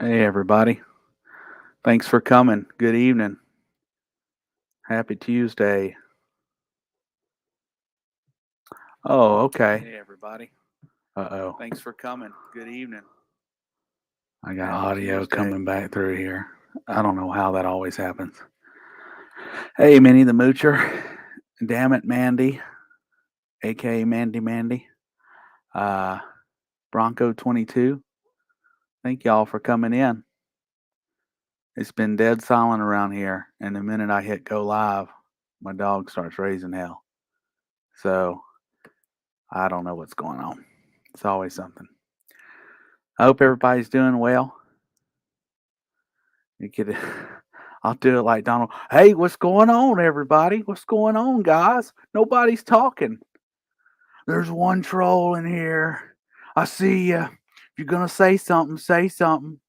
Hey, everybody. Thanks for coming. Good evening. Happy Tuesday. Oh, okay. Hey, everybody. Uh-oh. Thanks for coming. Good evening. I got Happy audio Tuesday. coming back through here. I don't know how that always happens. Hey, Minnie the Moocher. Damn it, Mandy, aka Mandy. Uh, Bronco 22. Thank y'all for coming in. It's been dead silent around here, and the minute I hit go live, my dog starts raising hell. So I don't know what's going on. It's always something. I hope everybody's doing well. You could, I'll do it like Donald. Hey, what's going on, everybody? What's going on, guys? Nobody's talking. There's one troll in here. I see you. If you're gonna say something, say something.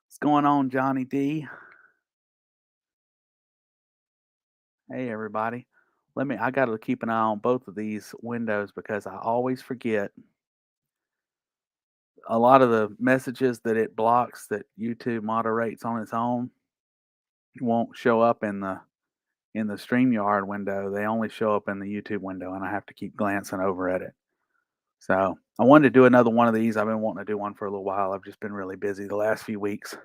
What's going on, Johnny D? Hey, everybody. I got to keep an eye on both of these windows because I always forget a lot of the messages that it blocks that YouTube moderates on its own won't show up in the StreamYard window. They only show up in the YouTube window, and I have to keep glancing over at it. So I wanted to do another one of these. I've been wanting to do one for a little while. I've just been really busy the last few weeks,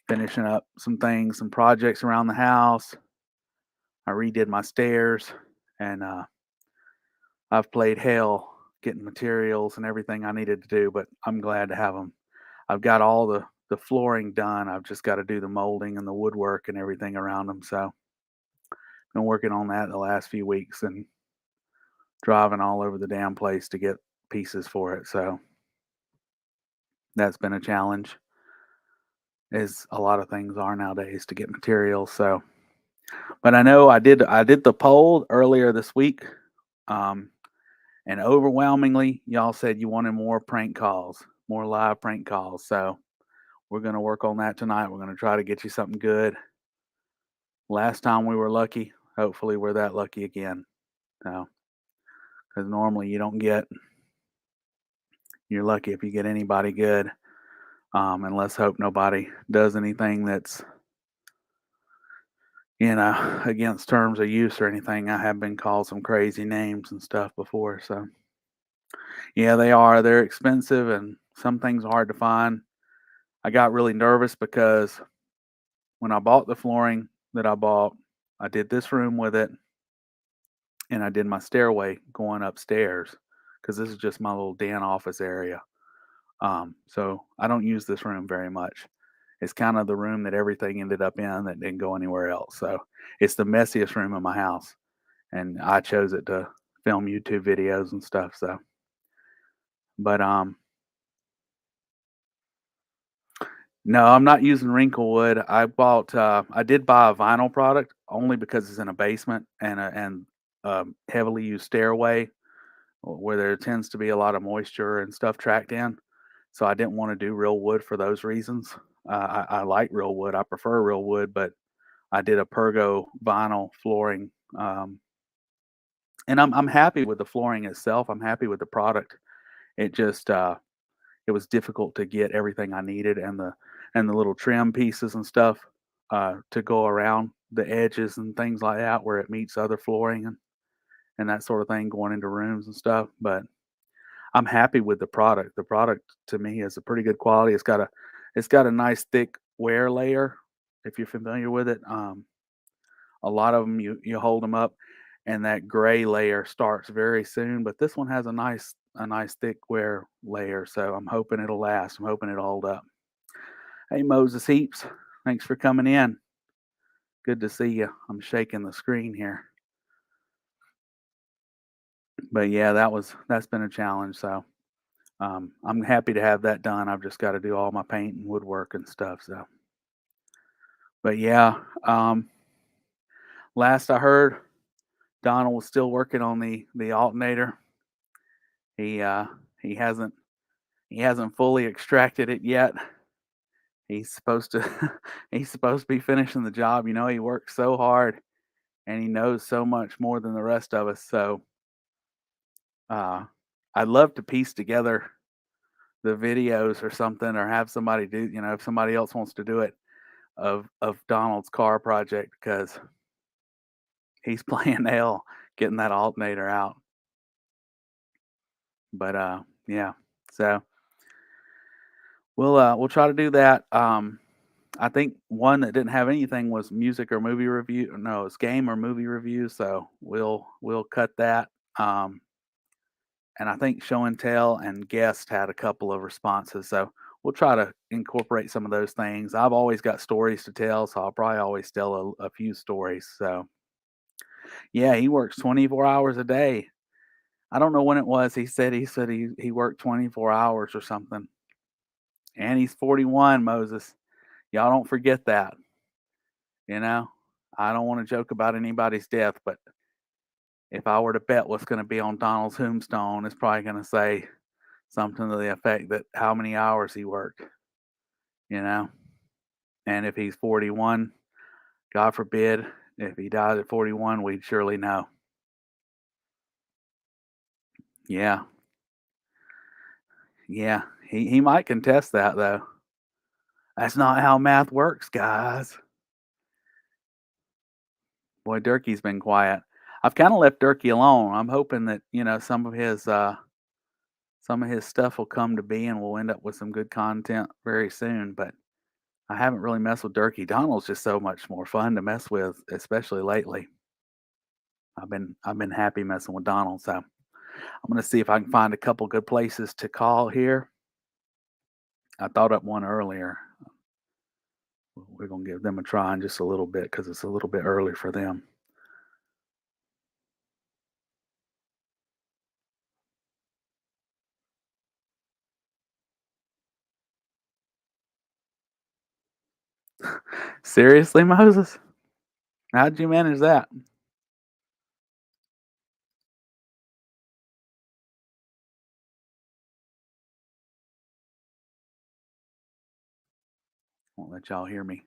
finishing up some things, some projects around the house. I redid my stairs, and I've played hell getting materials and everything I needed to do. But I'm glad to have them. I've got all the flooring done. I've just got to do the molding and the woodwork and everything around them. So been working on that the last few weeks and driving all over the damn place to get pieces for it. So that's been a challenge, as a lot of things are nowadays to get materials. So, but I know I did the poll earlier this week, um, and overwhelmingly y'all said you wanted more prank calls, more live prank calls. So we're gonna work on that tonight. We're gonna try to get you something good. Last time we were lucky. Hopefully we're that lucky again. So, because normally you don't get, you're lucky if you get anybody good. And let's hope nobody does anything that's, against terms of use or anything. I have been called some crazy names and stuff before. So, yeah, they are. They're expensive and some things are hard to find. I got really nervous because when I bought the flooring that I bought, I did this room with it and I did my stairway going upstairs because this is just my little den office area. So I don't use this room very much. It's kind of the room that everything ended up in that didn't go anywhere else. So it's the messiest room in my house, and I chose it to film YouTube videos and stuff. So, but no, I'm not using wrinkle wood. I did buy a vinyl product only because it's in a basement and heavily used stairway where there tends to be a lot of moisture and stuff tracked in. So I didn't want to do real wood for those reasons. I like real wood. I prefer real wood, but I did a Pergo vinyl flooring, and I'm happy with the flooring itself. I'm happy with the product. It just it was difficult to get everything I needed and the little trim pieces and stuff to go around the edges and things like that where it meets other flooring and that sort of thing going into rooms and stuff. But I'm happy with the product. The product to me is a pretty good quality. It's got a nice thick wear layer if you're familiar with it. A lot of them you hold them up and that gray layer starts very soon, but this one has a nice thick wear layer, so I'm hoping it'll last. I'm hoping it'll hold up. Hey Moses Heaps, thanks for coming in. Good to see you. I'm shaking the screen here. But yeah, that's been a challenge. So I'm happy to have that done. I've just got to do all my paint and woodwork and stuff. So, but yeah, last I heard, Donald was still working on the alternator. He uh, he hasn't he hasn't fully extracted it yet. He's supposed to he's supposed to be finishing the job. He works so hard and he knows so much more than the rest of us. So uh, I'd love to piece together. the videos or something, or have somebody do, if somebody else wants to do it, of Donald's car project, because he's playing hell getting that alternator out. But yeah. So we'll try to do that. I think one that didn't have anything was music or movie review. No, it's game or movie review. So we'll cut that. Um, and I think show and tell and guest had a couple of responses. So we'll try to incorporate some of those things. I've always got stories to tell, so I'll probably always tell a few stories. So yeah, he works 24 hours a day. I don't know when it was. He said he worked 24 hours or something. And he's 41, Moses. Y'all don't forget that, you know? I don't want to joke about anybody's death, but if I were to bet what's going to be on Donald's tombstone, it's probably going to say something to the effect that how many hours he worked, you know? And if he's 41, God forbid, if he died at 41, we'd surely know. Yeah, yeah. He might contest that, though. That's not how math works, guys. Boy, Durkee's been quiet. I've kind of left Durkee alone. I'm hoping that, some of his stuff will come to be and we'll end up with some good content very soon. But I haven't really messed with Durkee. Donald's just so much more fun to mess with, especially lately. I've been happy messing with Donald. So I'm gonna see if I can find a couple good places to call here. I thought up one earlier. We're gonna give them a try in just a little bit because it's a little bit early for them. Seriously, Moses? How'd you manage that? Won't let y'all hear me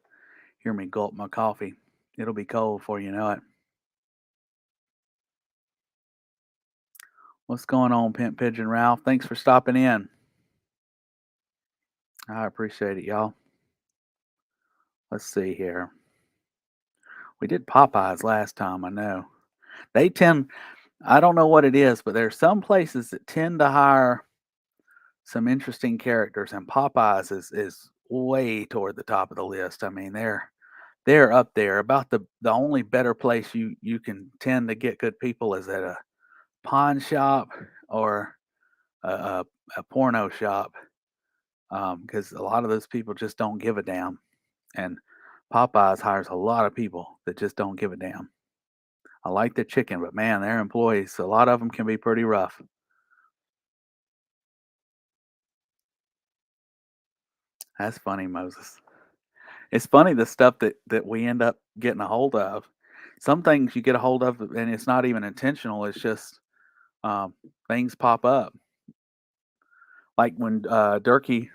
gulp my coffee. It'll be cold before you know it. What's going on, Pimp Pigeon Ralph? Thanks for stopping in. I appreciate it, y'all. Let's see here. We did Popeyes last time, I know. They tend, I don't know what it is, but there's some places that tend to hire some interesting characters, and Popeyes is way toward the top of the list. I mean, they're up there. About the only better place you can tend to get good people is at a pawn shop or a porno shop, because a lot of those people just don't give a damn. And Popeyes hires a lot of people that just don't give a damn. I like the chicken, but man, their employees, a lot of them can be pretty rough. That's funny, Moses. It's funny the stuff that we end up getting a hold of. Some things you get a hold of, and it's not even intentional. It's just um, things pop up. Like when Durkee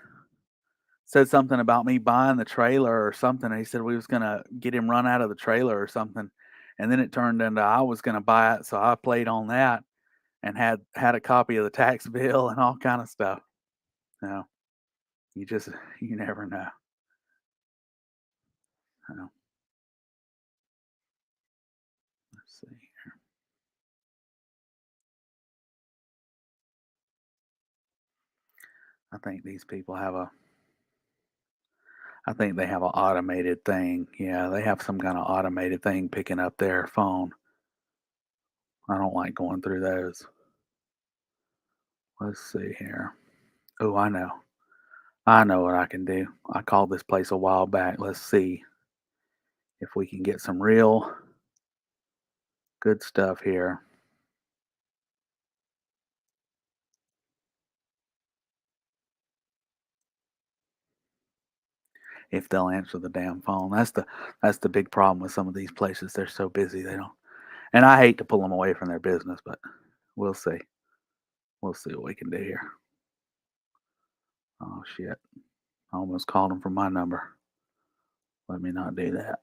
said something about me buying the trailer or something. He said we was gonna get him run out of the trailer or something, and then it turned into I was gonna buy it, so I played on that and had a copy of the tax bill and all kind of stuff. No, you just you never know. No. Let's see. I think these people have a. I think they have an automated thing. Yeah, they have some kind of automated thing picking up their phone. I don't like going through those. Let's see here. Oh, I know. I know what I can do. I called this place a while back. Let's see if we can get some real good stuff here. If they'll answer the damn phone. That's the big problem with some of these places. They're so busy they don't. And I hate to pull them away from their business, but we'll see. We'll see what we can do here. Oh shit! I almost called them from my number. Let me not do that.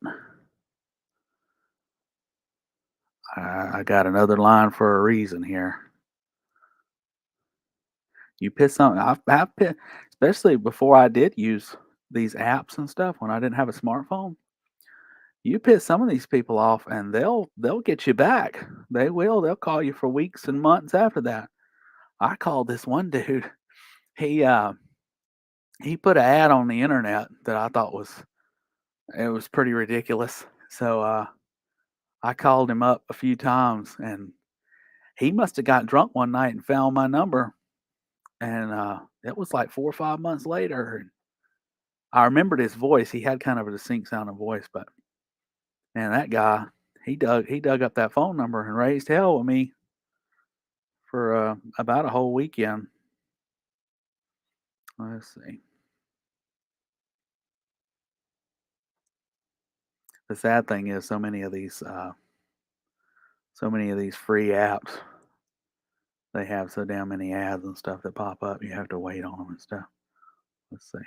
I got another line for a reason here. You piss some I've pi especially before I did use these apps and stuff when I didn't have a smartphone. You piss some of these people off and they'll get you back. They will. They'll call you for weeks and months after that. I called this one dude. He uh he put an ad on the internet that I thought was pretty ridiculous. So I called him up a few times and he must have got drunk one night and found my number. And it was like 4 or 5 months later. And I remembered his voice. He had kind of a distinct sounding voice, but man, that guy, he dug up that phone number and raised hell with me for about a whole weekend. Let's see. The sad thing is, so many of these free apps, they have so damn many ads and stuff that pop up. You have to wait on them and stuff. Let's see.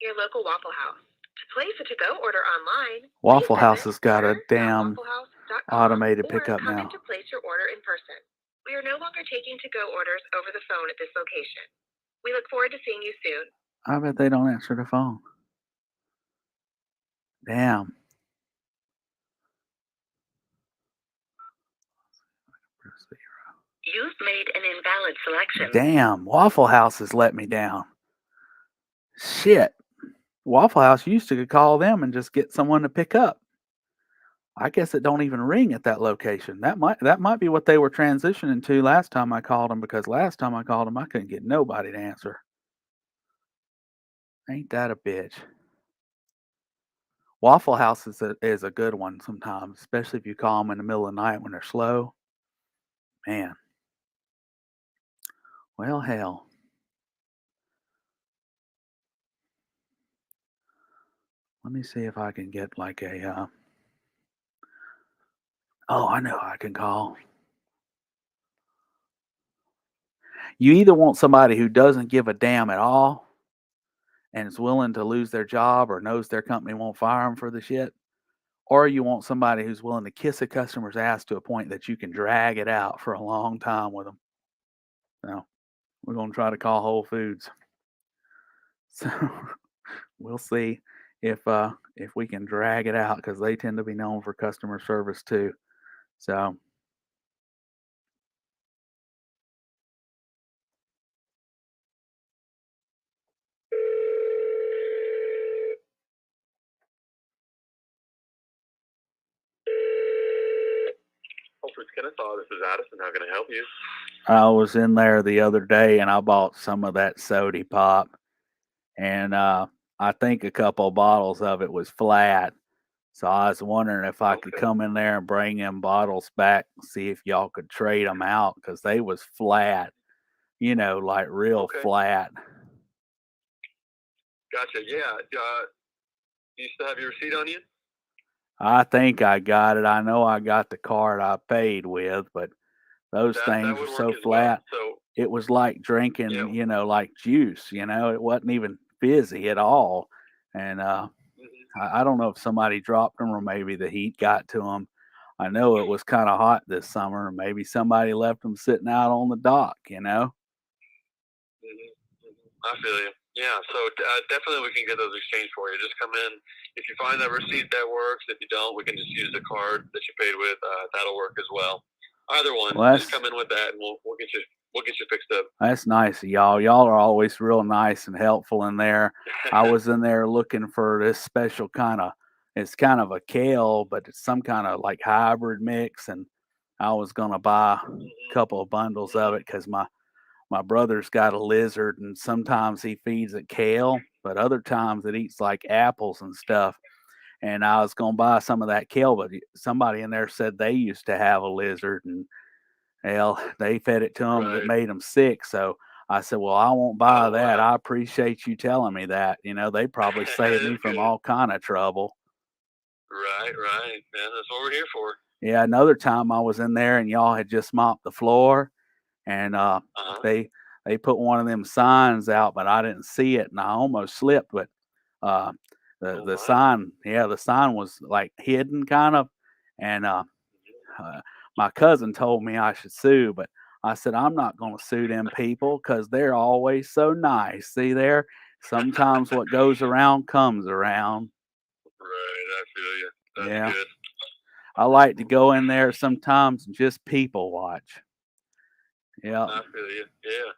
Your local Waffle House. To place a to-go order online, Waffle please House visit has got a damn order.wafflehouse.com automated or pickup come in now. to place your order in person. We are no longer taking to-go orders over the phone at this location. We look forward to seeing you soon. I bet they don't answer the phone. Damn. You've made an invalid selection. Damn. Waffle House has let me down. Shit. Waffle House used to call them and just get someone to pick up. I guess it don't even ring at that location. That might be what they were transitioning to last time I called them because last time I called them I couldn't get nobody to answer. Ain't that a bitch? Waffle House is a good one sometimes, especially if you call them in the middle of the night when they're slow. Man, well, hell. Let me see if I can get like a. Oh, I know who I can call. You either want somebody who doesn't give a damn at all and is willing to lose their job or knows their company won't fire them for the shit, or you want somebody who's willing to kiss a customer's ass to a point that you can drag it out for a long time with them. So we're gonna try to call Whole Foods. So we'll see if we can drag it out because they tend to be known for customer service too. So Whole Foods Kennesaw, this is Addison. How can I help you? I was in there the other day and I bought some of that sody pop, and I think a couple bottles of it was flat. So I was wondering if I could Okay. come in there and bring them bottles back, see if y'all could trade them out because they was flat, like real Okay. flat. Gotcha. Yeah. Do you still have your receipt on you? I think I got it. I know I got the card I paid with, but those That things were would work so as well. flat. So It was like yeah. drinking, like juice, it wasn't even fizzy at all. And Mhm. I don't know if somebody dropped them or maybe the heat got to them. I know it was kind of hot this summer. Maybe somebody left them sitting out on the dock. Mhm. I feel you. Yeah. So definitely we can get those exchanged for you. Just come in. If you find that receipt, that works. If you don't, we can just use the card that you paid with. That'll work as well. Either one. Well, Just come in with that, and we'll get you fixed up. that's nice of y'all. Y'all are always real nice and helpful in there. I was in there looking for this special it's kind of a kale, but it's some kind of like hybrid mix. And I was going to buy a Mhm. couple of bundles of Mhm. it because my brother's got a lizard and sometimes he feeds it kale, but other times it eats like apples and stuff. And I was going to buy some of that kale, but somebody in there said they used to have a lizard and hell, they fed it to them and it Right. made them sick. So I said, "Well, I won't buy Oh that. wow. I appreciate you telling me that. They probably That saved me is from good. all kind of trouble." Right. Right. Man, that's what we're here for. Yeah, another time I was in there and y'all had just mopped the floor and Uh huh. they they put one of them signs out, but I didn't see it and I almost slipped. But uh, the Oh the my. sign, yeah, the sign was like hidden kind of, and Mhm. uh, my cousin told me I should sue, but I said, I'm not going to sue them people because they're always so nice. See there? Sometimes what goes around comes around. Right, I feel you. That's Yeah. good. I like to go in there sometimes and just people watch. Yeah. I feel you. Yeah.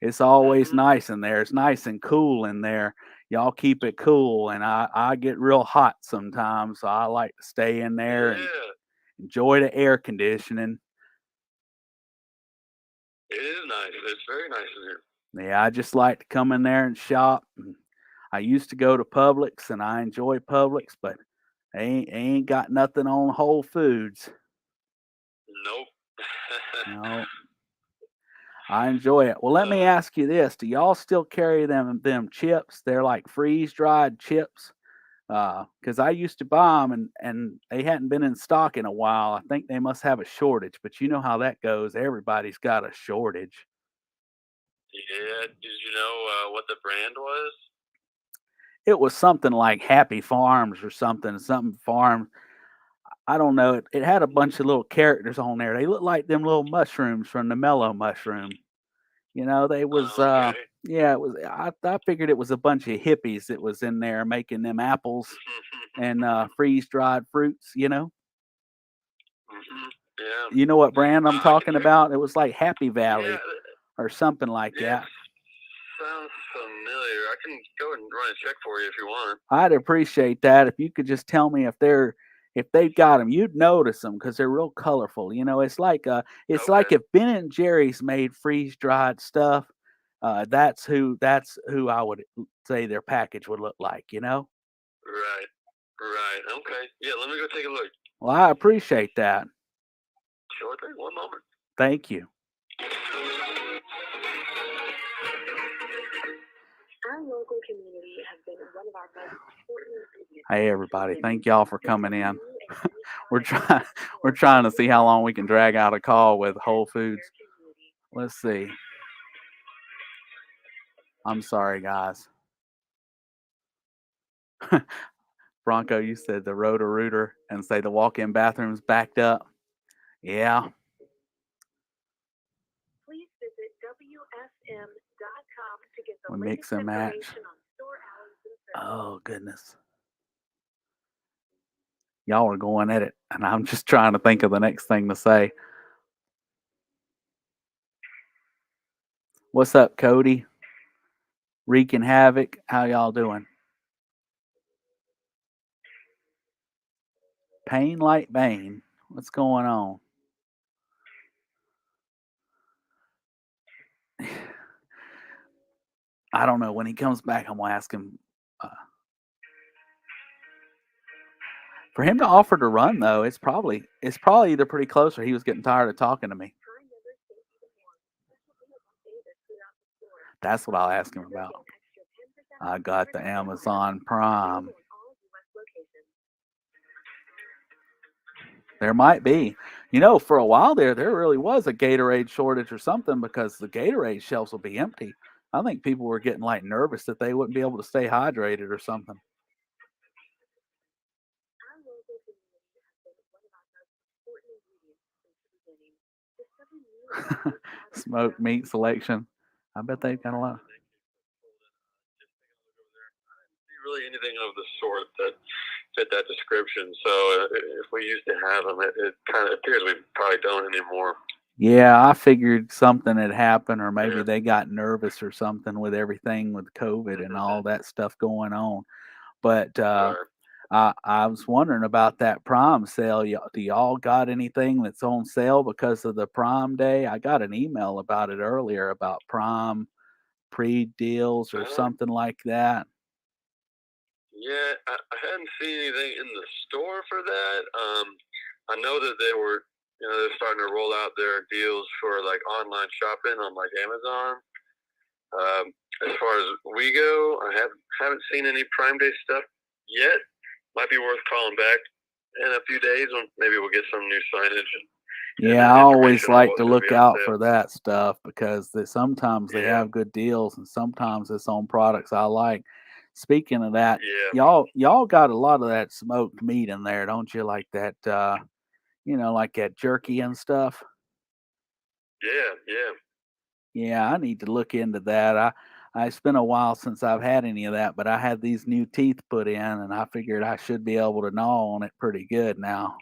It's always Mhm. nice in there. It's nice and cool in there. Y'all keep it cool, and I get real hot sometimes, so I like to stay in there and Yeah. enjoy the air conditioning. It is nice. It's very nice in here. Yeah, I just like to come in there and shop. And I used to go to Publix, and I enjoy Publix, but they ain't got nothing on Whole Foods. Nope. No, I enjoy it. Well, let me ask you this: do y'all still carry them chips? They're like freeze dried chips. Because I used to buy them and they hadn't been in stock in a while. I think they must have a shortage, but you know how that goes. Everybody's got a shortage. Yeah. Did you know what the brand was? It was something like Happy Farms or something farm. I don't know. It had a bunch of little characters on there. They looked like them little mushrooms from the mellow mushroom. You know, they was Okay. yeah, it was I figured it was a bunch of hippies that was in there making them apples and freeze dried fruits, you know. Mhm. Yeah. You know what brand I'm I can talking check. about? It was like Happy Yeah. Valley or something like Yeah. that. Sounds familiar. I can go and run a check for you if you want. I'd appreciate that if you could just tell me if they've got them. You'd notice them because they're real colorful. You know, it's Okay. like if Ben and Jerry's made freeze dried stuff. That's who I would say their package would look like. You know. Right. Right. Okay. Yeah. Let me go take a look. Well, I appreciate that. Sure thing. One moment. Thank you. Our local community has been one of our most important ingredients. Hey everybody, thank y'all for coming in. We're We're trying we're trying to see how long we can drag out a call with Whole Foods. Let's see. I'm sorry, guys. Bronco, you said the Roto-Rooter and say the walk-in bathroom's backed up. Yeah. Please visit WFM.com to get the We latest mix and match. information on store hours and services. Oh goodness. Y'all are going at it, and I'm just trying to think of the next thing to say. What's up, Cody? Wreaking havoc. How y'all doing? Pain like Bane. What's going on? I don't know. When he comes back, I'm gonna ask him. Uh, for him to offer to run, though, it's probably either pretty close or he was getting tired of talking to me. That's what I'll ask him about. I got the Amazon Prime. There might be. You know, for a while there really was a Gatorade shortage or something because the Gatorade shelves will be empty. I think people were getting like nervous that they wouldn't be able to stay hydrated or something. Smoked meat selection. I bet they've got a lot. Really anything of the sort that fit that description. So if we used to have them, it kind of appears we probably don't anymore. Yeah, I figured something had happened, or maybe Yeah. they got nervous or something with everything with COVID and all that stuff going on. But Right. I was wondering about that Prime sale. Do y'all got anything that's on sale because of the Prime Day? I got an email about it earlier about Prime pre-deals or Uh, something like that. yeah, I hadn't seen anything in the store for that. I know that they're starting to roll out their deals for like online shopping on like Amazon. Um, as far as we go, I haven't seen any Prime Day stuff yet. Might be worth calling back in a few days when maybe we'll get some new signage and Yeah, I always information on like what's to going to look be on out sale. for that stuff because sometimes they Yeah, have good deals and sometimes it's on products I like. Speaking of that, yeah, y'all got a lot of that smoked meat in there, don't you? Like that like that jerky and stuff. Yeah, yeah. Yeah, I need to look into that. It's been a while since I've had any of that, but I had these new teeth put in, and I figured I should be able to gnaw on it pretty good now.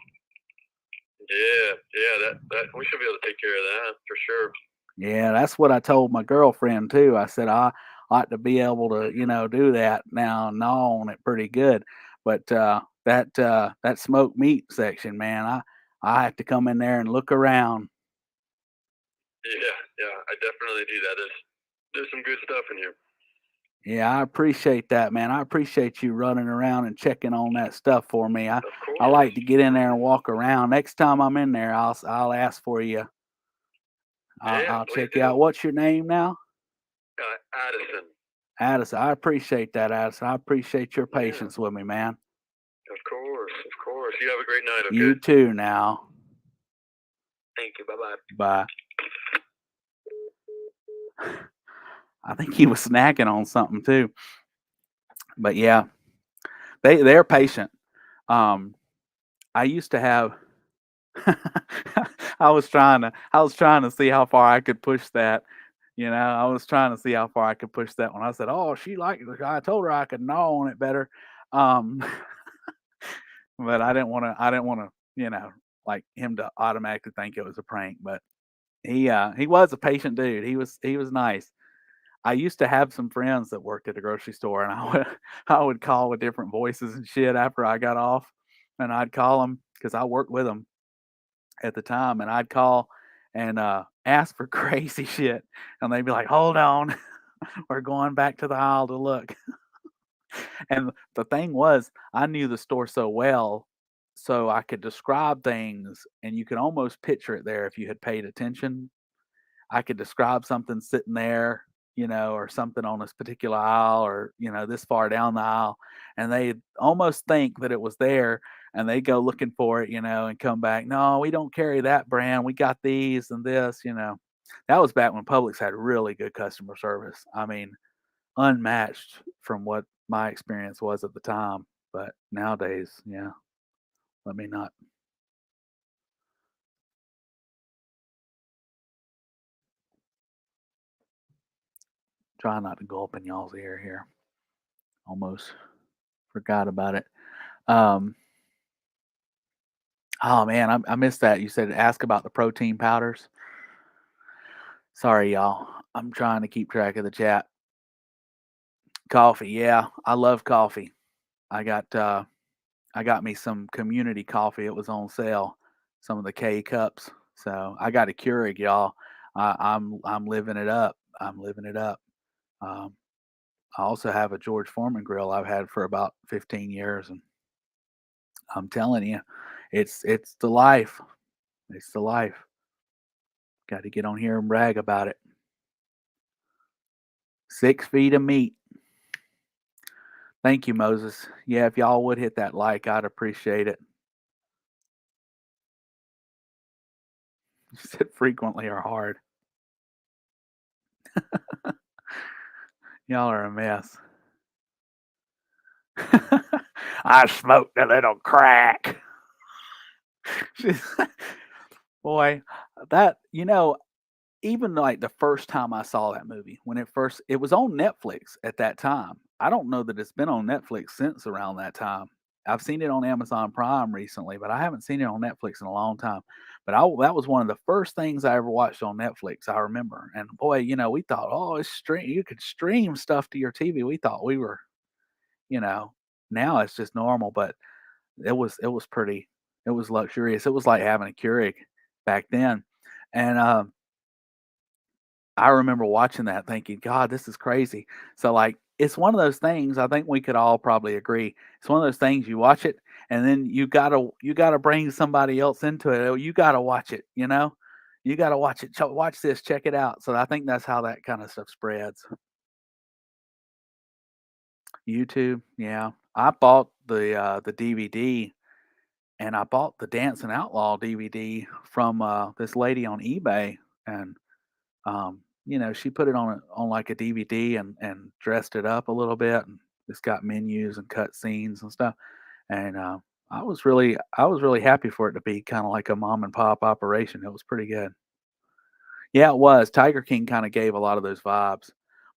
Yeah, yeah, that we should be able to take care of that for sure. Yeah, that's what I told my girlfriend too. I said I ought to be able to, do that now, gnaw on it pretty good. But that smoked meat section, man, I have to come in there and look around. Yeah, yeah, I definitely do that. There's some good stuff in here. Yeah, I appreciate that, man. I appreciate you running around and checking on that stuff for me. Of I course. like to get in there and walk around. Next time I'm in there, I'll ask for you. Yeah, I'll please check you out. do. What's your name now? Addison. Addison. I appreciate that, Addison. I appreciate your Yeah, patience with me, man. of course, of course. You have a great night. Okay. You too now. Thank you. Bye bye. Bye. I think he was snacking on something too. But yeah, they're patient. Um, I used to have I was trying to see how far I could push that. I was trying to see how far I could push that when I said, "Oh, she liked it." I told her I could gnaw on it better. Um, but I didn't want to, like him to automatically think it was a prank, but he was a patient dude. He was nice. I used to have some friends that worked at the grocery store, and I would call with different voices and shit after I got off, and I'd call them because I worked with them at the time, and I'd call and ask for crazy shit, and they'd be like, "Hold on, we're going back to the aisle to look." And the thing was, I knew the store so well, so I could describe things, and you could almost picture it there if you had paid attention. I could describe something sitting there, or something on this particular aisle or, this far down the aisle. And they almost think that it was there and they go looking for it, and come back. No, we don't carry that brand. We got these and this. That was back when Publix had really good customer service. I mean, unmatched from what my experience was at the time. But nowadays, yeah, let me not try not to go up in y'all's ear here. Almost forgot about it. Um, oh man, I missed that. You said ask about the protein powders. Sorry, y'all. I'm trying to keep track of the chat. Coffee, yeah, I love coffee. I got I got me some community coffee. It was on sale. Some of the K cups. So I got a Keurig, y'all. I'm living it up. I'm living it up. Um, I also have a George Foreman grill I've had for about 15 years, and I'm telling you, it's the life. It's the life. Got to get on here and brag about it. 6 feet of meat. Thank you, Moses. Yeah, if y'all would hit that like, I'd appreciate it. You said frequently or hard. Y'all are a mess. I smoked a little crack. Boy, that, even like the first time I saw that movie, when it was on Netflix at that time. I don't know that it's been on Netflix since around that time. I've seen it on Amazon Prime recently, but I haven't seen it on Netflix in a long time. But that was one of the first things I ever watched on Netflix. I remember, and boy, we thought, oh, it's stream. You could stream stuff to your TV. We thought we were, you know, now it's just normal, but it was pretty. It was luxurious. It was like having a Keurig back then, and I remember watching that thinking, "God, this is crazy." So, like, it's one of those things I think we could all probably agree. It's one of those things you watch it and then you gotta bring somebody else into it. Oh, you gotta watch it, you know? You gotta watch it. Watch this, check it out. So I think that's how that kind of stuff spreads. YouTube, yeah. I bought the DVD and I bought the Dancing Outlaw DVD from this lady on eBay, and she put it on like a DVD and dressed it up a little bit, and it's got menus and cut scenes and stuff. And I was really happy for it to be kind of like a mom and pop operation. It was pretty good. Yeah, it was. Tiger King kinda gave a lot of those vibes,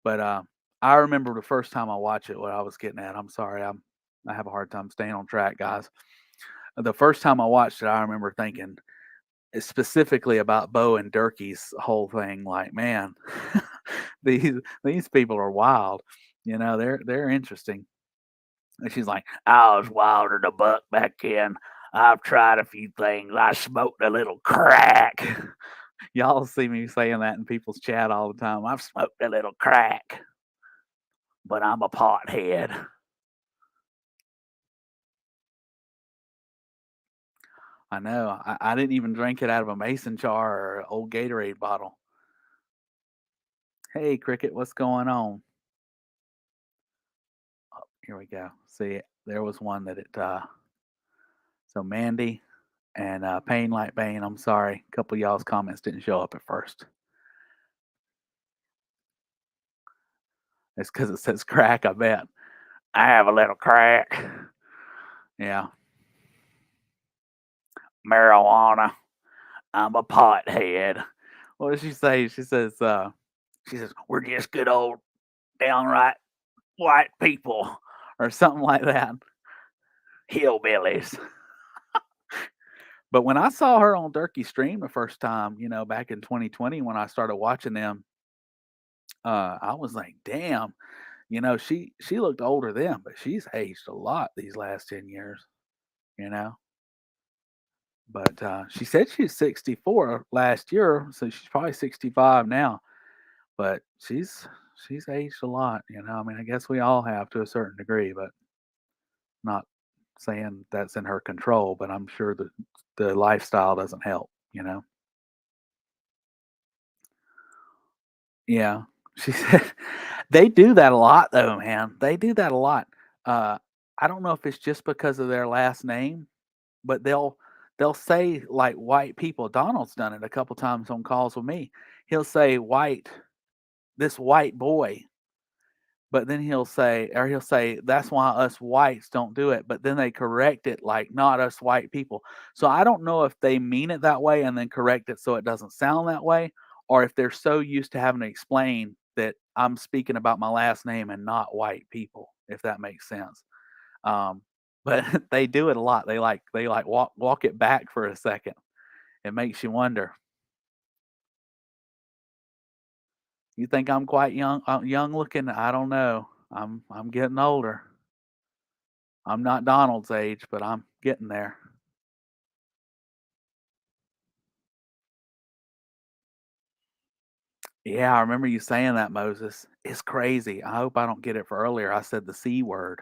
but, I remember the first time I watched it, what I was getting at. I'm sorry, I have a hard time staying on track, guys. The first time I watched it, I remember thinking, specifically about Bo and Durkee's whole thing, like, "Man, these these people are wild." They're interesting. And she's like, "I was wilder than a buck back then. I've tried a few things. I smoked a little crack." Y'all see me saying that in people's chat all the time. "I've smoked a little crack, but I'm a pothead." I know. I didn't even drink it out of a mason jar or an old Gatorade bottle. Hey, Cricket, what's going on? Oh, here we go. See, there was one that so Mandy and Pain Like Bane, I'm sorry. A couple of y'all's comments didn't show up at first. It's because it says crack, I bet. I have a little crack. Yeah. Marijuana. I'm a pothead. What does she say? She says, we're just good old downright white people or something like that. Hillbillies. But when I saw her on Durkee stream the first time, back in 2020 when I started watching them, I was like, damn, she looked older then, but she's aged a lot these last 10 years, you know. But she said she's 64 last year, so she's probably 65 now. But she's aged a lot. I mean, I guess we all have to a certain degree, but not saying that's in her control. But I'm sure the lifestyle doesn't help. Yeah, she said they do that a lot, though, man. They do that a lot. Uh, I don't know if it's just because of their last name, but they'll say like white people. Donald's done it a couple times on calls with me. He'll say white, this white boy, but then he'll say that's why us whites don't do it. But then they correct it like not us white people. So I don't know if they mean it that way and then correct it so it doesn't sound that way, or if they're so used to having to explain that I'm speaking about my last name and not white people, if that makes sense. But they do it a lot. They like walk it back for a second. It makes you wonder. You think I'm quite young looking? I don't know. I'm getting older. I'm not Donald's age, but I'm getting there. Yeah, I remember you saying that, Moses. It's crazy. I hope I don't get it for earlier. I said the C word,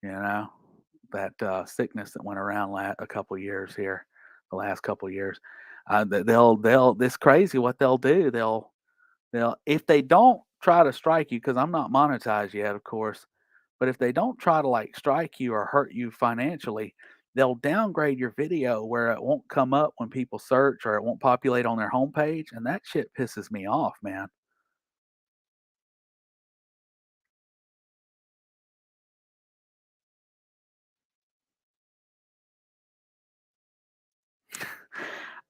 you know, that sickness that went around a couple years here, the last couple years. It's crazy what they'll do. They'll if they don't try to strike you, because I'm not monetized yet, of course, but if they don't try to like strike you or hurt you financially, they'll downgrade your video where it won't come up when people search or it won't populate on their homepage. And that shit pisses me off, man.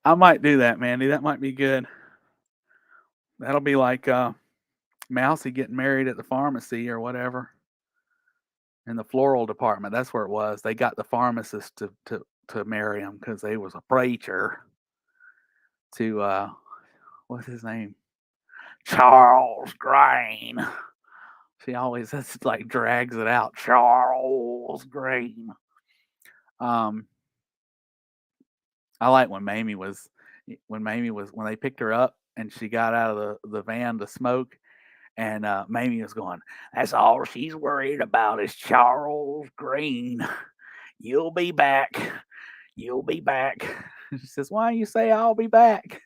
I might do that, Mandy. That might be good. That'll be like Mousy getting married at the pharmacy or whatever in the floral department. That's where it was. They got the pharmacist to marry him because they was a preacher to what's his name? Charles Green. She always just like drags it out. Charles Green. Um, I like when they picked her up and she got out of the van to smoke, and Mamie was going, "That's all she's worried about is Charles Green. You'll be back. You'll be back." She says, "Why you say I'll be back?"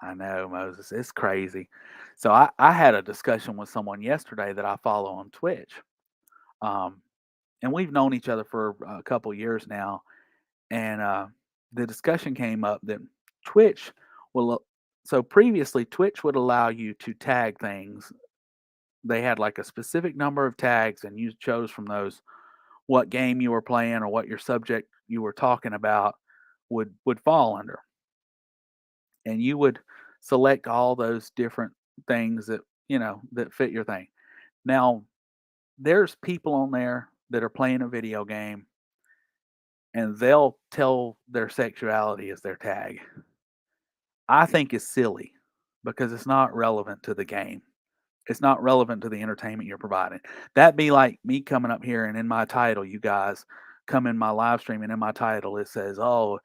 I know, Moses. It's crazy. So I had a discussion with someone yesterday that I follow on Twitch. Um, and we've known each other for a couple years now. And the discussion came up that Twitch will, so previously, Twitch would allow you to tag things. They had like a specific number of tags, and you chose from those what game you were playing or what your subject you were talking about would fall under, and you would select all those different things that that fit your thing. Now, there's people on there that are playing a video game and they'll tell their sexuality as their tag. I think it's silly because it's not relevant to the game. It's not relevant to the entertainment you're providing. That'd be like me coming up here and in my title, you guys come in my live stream and in my title it says, "Oh,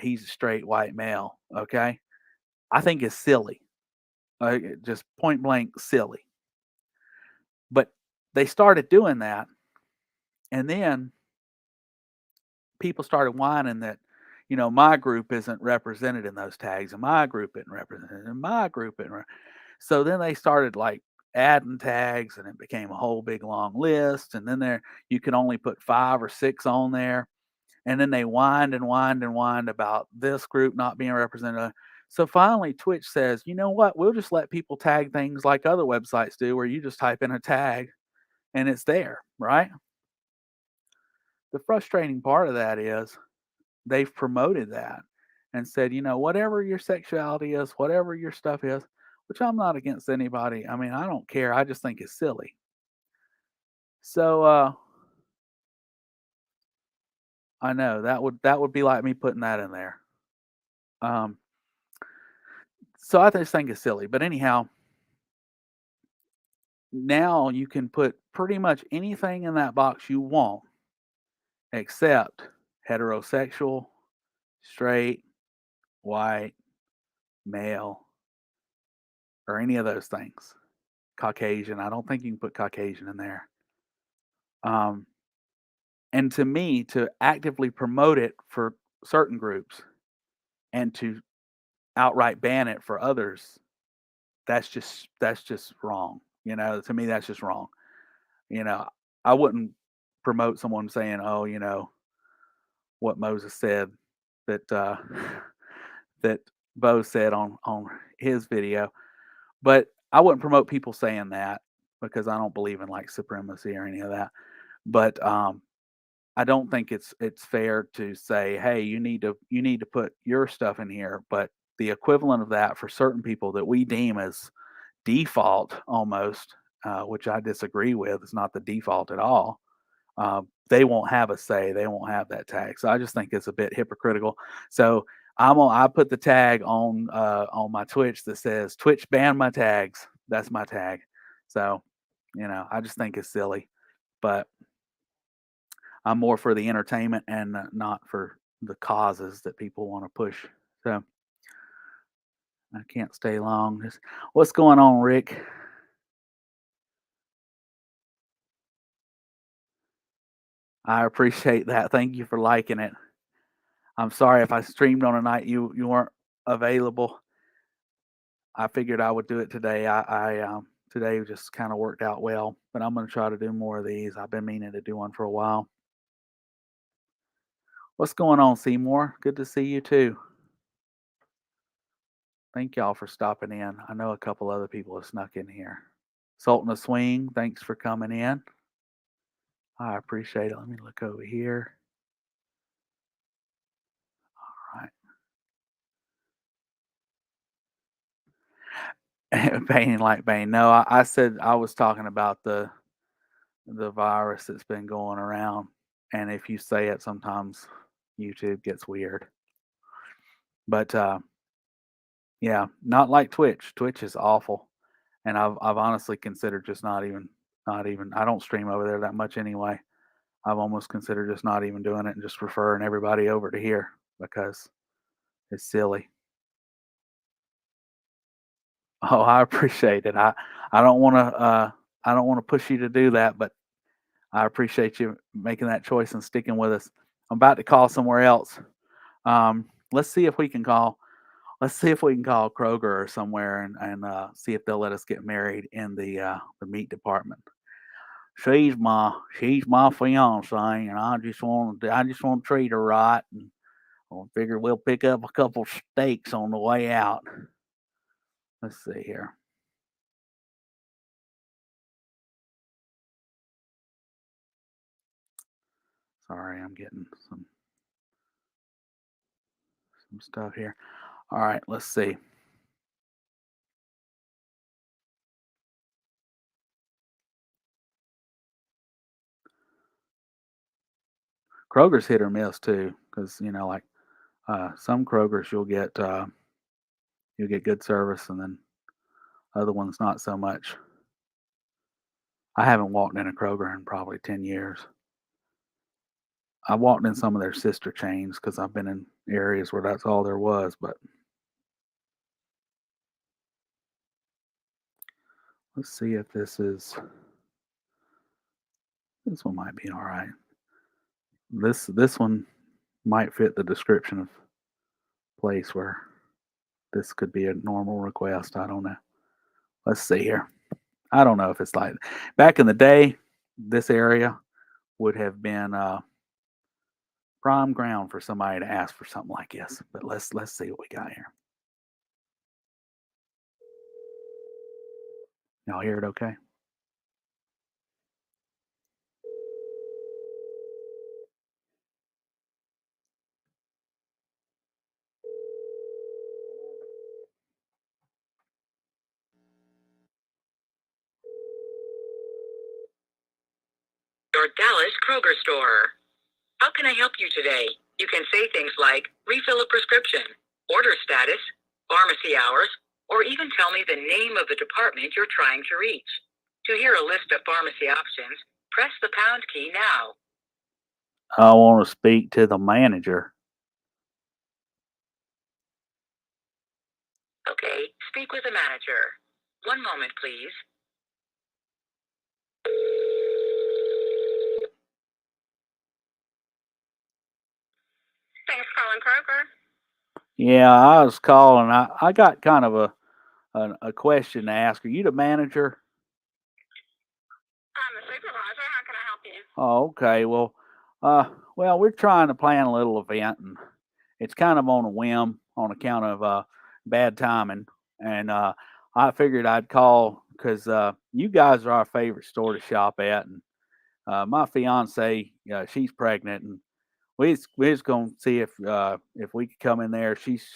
he's a straight white male." Okay, I think it's silly, just point blank silly. But they started doing that, and then people started whining that, my group isn't represented in those tags, and my group isn't represented, and my group isn't. So then they started like adding tags, and it became a whole big long list. And then you could only put 5 or 6 on there. And then they whined and whined and whined about this group not being represented. So finally, Twitch says, you know what? We'll just let people tag things like other websites do, where you just type in a tag and it's there, right? The frustrating part of that is they've promoted that and said, whatever your sexuality is, whatever your stuff is, which I'm not against anybody. I mean, I don't care. I just think it's silly. So I know that would be like me putting that in there. Um, so I just think it's silly. But anyhow, now you can put pretty much anything in that box you want, except heterosexual, straight, white, male, or any of those things. Caucasian. I don't think you can put Caucasian in there. Um, and to me, to actively promote it for certain groups and to outright ban it for others, that's just wrong. To me, that's just wrong. You know, I wouldn't promote someone saying, "Oh, what Moses said that that Bo said on his video," but I wouldn't promote people saying that because I don't believe in like supremacy or any of that. But I don't think it's fair to say, "Hey, you need to put your stuff in here," but the equivalent of that for certain people that we deem as default almost, which I disagree with, is not the default at all. They won't have a say. They won't have that tag. So I just think it's a bit hypocritical. So I put the tag on my Twitch that says Twitch banned my tags. That's my tag. So I just think it's silly, but I'm more for the entertainment and not for the causes that people want to push. So I can't stay long. What's going on, Rick? I appreciate that. Thank you for liking it. I'm sorry if I streamed on a night you weren't available. I figured I would do it today. Today just kind of worked out well, but I'm going to try to do more of these. I've been meaning to do one for a while. What's going on, Seymour? Good to see you too. Thank y'all for stopping in. I know a couple other people have snuck in here. Sultan of Swing, thanks for coming in. I appreciate it. Let me look over here. All right. Pain like Bane. No, I said I was talking about the virus that's been going around, and if you say it, sometimes YouTube gets weird. But yeah, not like Twitch. Twitch is awful, and I've honestly considered just not even. I don't stream over there that much anyway. I've almost considered just not even doing it and just referring everybody over to here because it's silly. Oh, I appreciate it. I don't want to push you to do that, but I appreciate you making that choice and sticking with us. I'm about to call somewhere else. Let's see if we can call. Let's see if we can call Kroger or somewhere and see if they'll let us get married in the meat department. She's my fiance, and I just want to treat her right, and I figure we'll pick up a couple steaks on the way out. Let's see here. Sorry, I'm getting some some stuff here. All right, let's see. Kroger's hit or miss too, because like some Krogers you'll get good service, and then other ones not so much. I haven't walked in a Kroger in probably 10 years. I walked in some of their sister chains because I've been in areas where that's all there was. But let's see if this one might be all right. This one might fit the description of place where this could be a normal request. I don't know. Let's see here. I don't know if it's like back in the day. This area would have been prime ground for somebody to ask for something like this. But let's see what we got here. Y'all hear it okay? Your Dallas Kroger store. How can I help you today? You can say things like refill a prescription, order status, pharmacy hours, or even tell me the name of the department you're trying to reach. To hear a list of pharmacy options, press the pound key now. I want to speak to the manager. Okay, speak with the manager. One moment, please. Thanks for calling Kroger. Yeah, I was calling. I got kind of a question to ask. Are you the manager? I'm the supervisor. How can I help you? Oh, okay. Well, we're trying to plan a little event, and it's kind of on a whim on account of bad timing. And I figured I'd call because you guys are our favorite store to shop at, and my fiance, she's pregnant, and we just gonna see if we could come in there. She's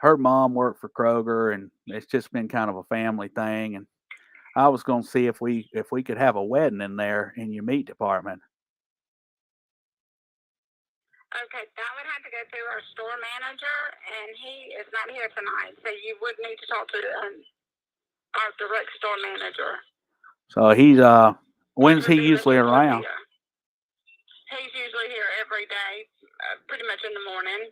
her mom worked for Kroger, and it's just been kind of a family thing. And I was gonna see if we could have a wedding in there in your meat department. Okay, that would have to go through our store manager, and he is not here tonight. So you would need to talk to our direct store manager. So he's Which when's he would be usually Mr. around? Garcia. He's usually here every day, pretty much in the morning.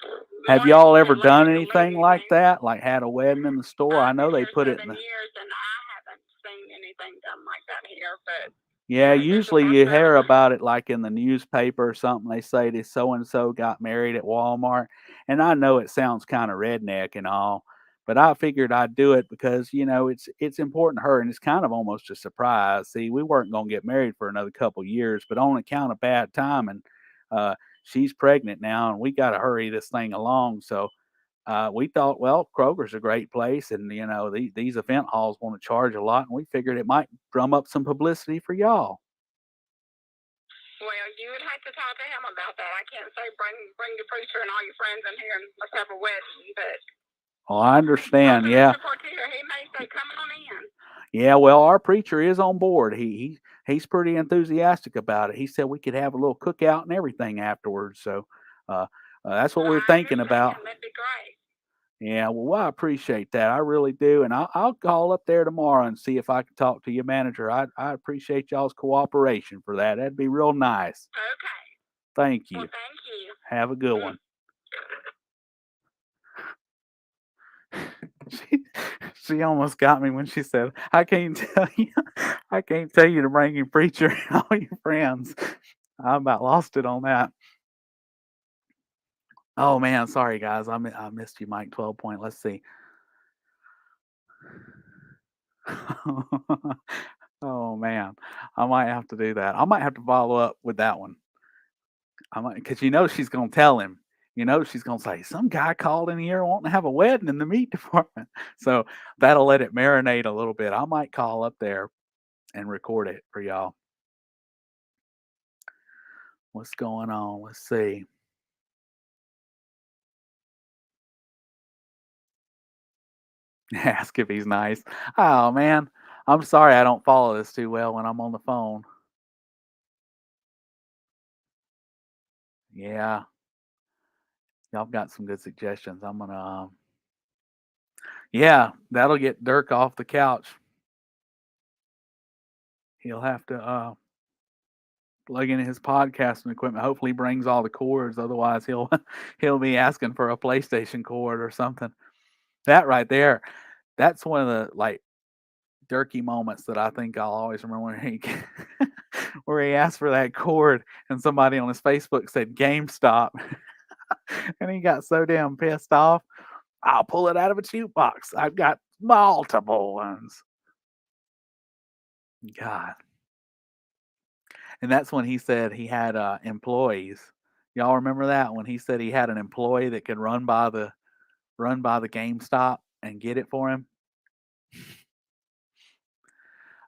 Have Morning y'all ever and late done in the late anything like evening. that? Like had a wedding in the store? I I've know been they here put it in 7 the years, and I haven't seen anything done like that here. But Yeah, this is the usually first you time. hear about it like in the newspaper or something. They say this so and so got married at Walmart. And I know it sounds kind of redneck and all, but I figured I'd do it because, it's important to her and it's kind of almost a surprise. See, we weren't going to get married for another couple years, but on account of bad timing, she's pregnant now and we got to hurry this thing along. So we thought, well, Kroger's a great place, and these event halls want to charge a lot, and we figured it might drum up some publicity for y'all. Well, you would have to talk to him about that. I can't say bring your preacher and all your friends in here and let's have a wedding, but Oh, I understand. Yeah, support here. He may say, "Come on in." yeah. Well, our preacher is on board. He's pretty enthusiastic about it. He said we could have a little cookout and everything afterwards. So uh, that's what Well, we're I thinking about. understand. That'd be great. Yeah, well, I appreciate that. I really do, and I'll call up there tomorrow and see if I can talk to your manager. I appreciate y'all's cooperation for that. That'd be real nice. Okay. Thank Well, you. thank you. Have a good one. She she almost got me when she said, "I can't tell you, I can't tell you to bring your preacher and all your friends." I about lost it on that. Oh man, sorry guys, I missed you, Mike. 12 point. Let's see. Oh man, I might have to do that. I might have to follow up with that one. I might because she's gonna tell him. She's gonna say some guy called in here wanting to have a wedding in the meat department. So that'll let it marinate a little bit. I might call up there and record it for y'all. What's going on? Let's see. Ask if he's nice. Oh man, I'm sorry I don't follow this too well when I'm on the phone. Yeah, y'all got some good suggestions. I'm gonna, yeah, that'll get Dirk off the couch. He'll have to plug in his podcasting equipment. Hopefully, he brings all the cords. Otherwise, he'll he'll be asking for a PlayStation cord or something. That right there, that's one of the like Dirky moments that I think I'll always remember when he where he asked for that cord and somebody on his Facebook said GameStop and he got so damn pissed off. I'll pull it out of a jukebox. I've got multiple ones. God. And that's when he said he had employees. Y'all remember that when he said he had an employee that could run by the GameStop and get it for him?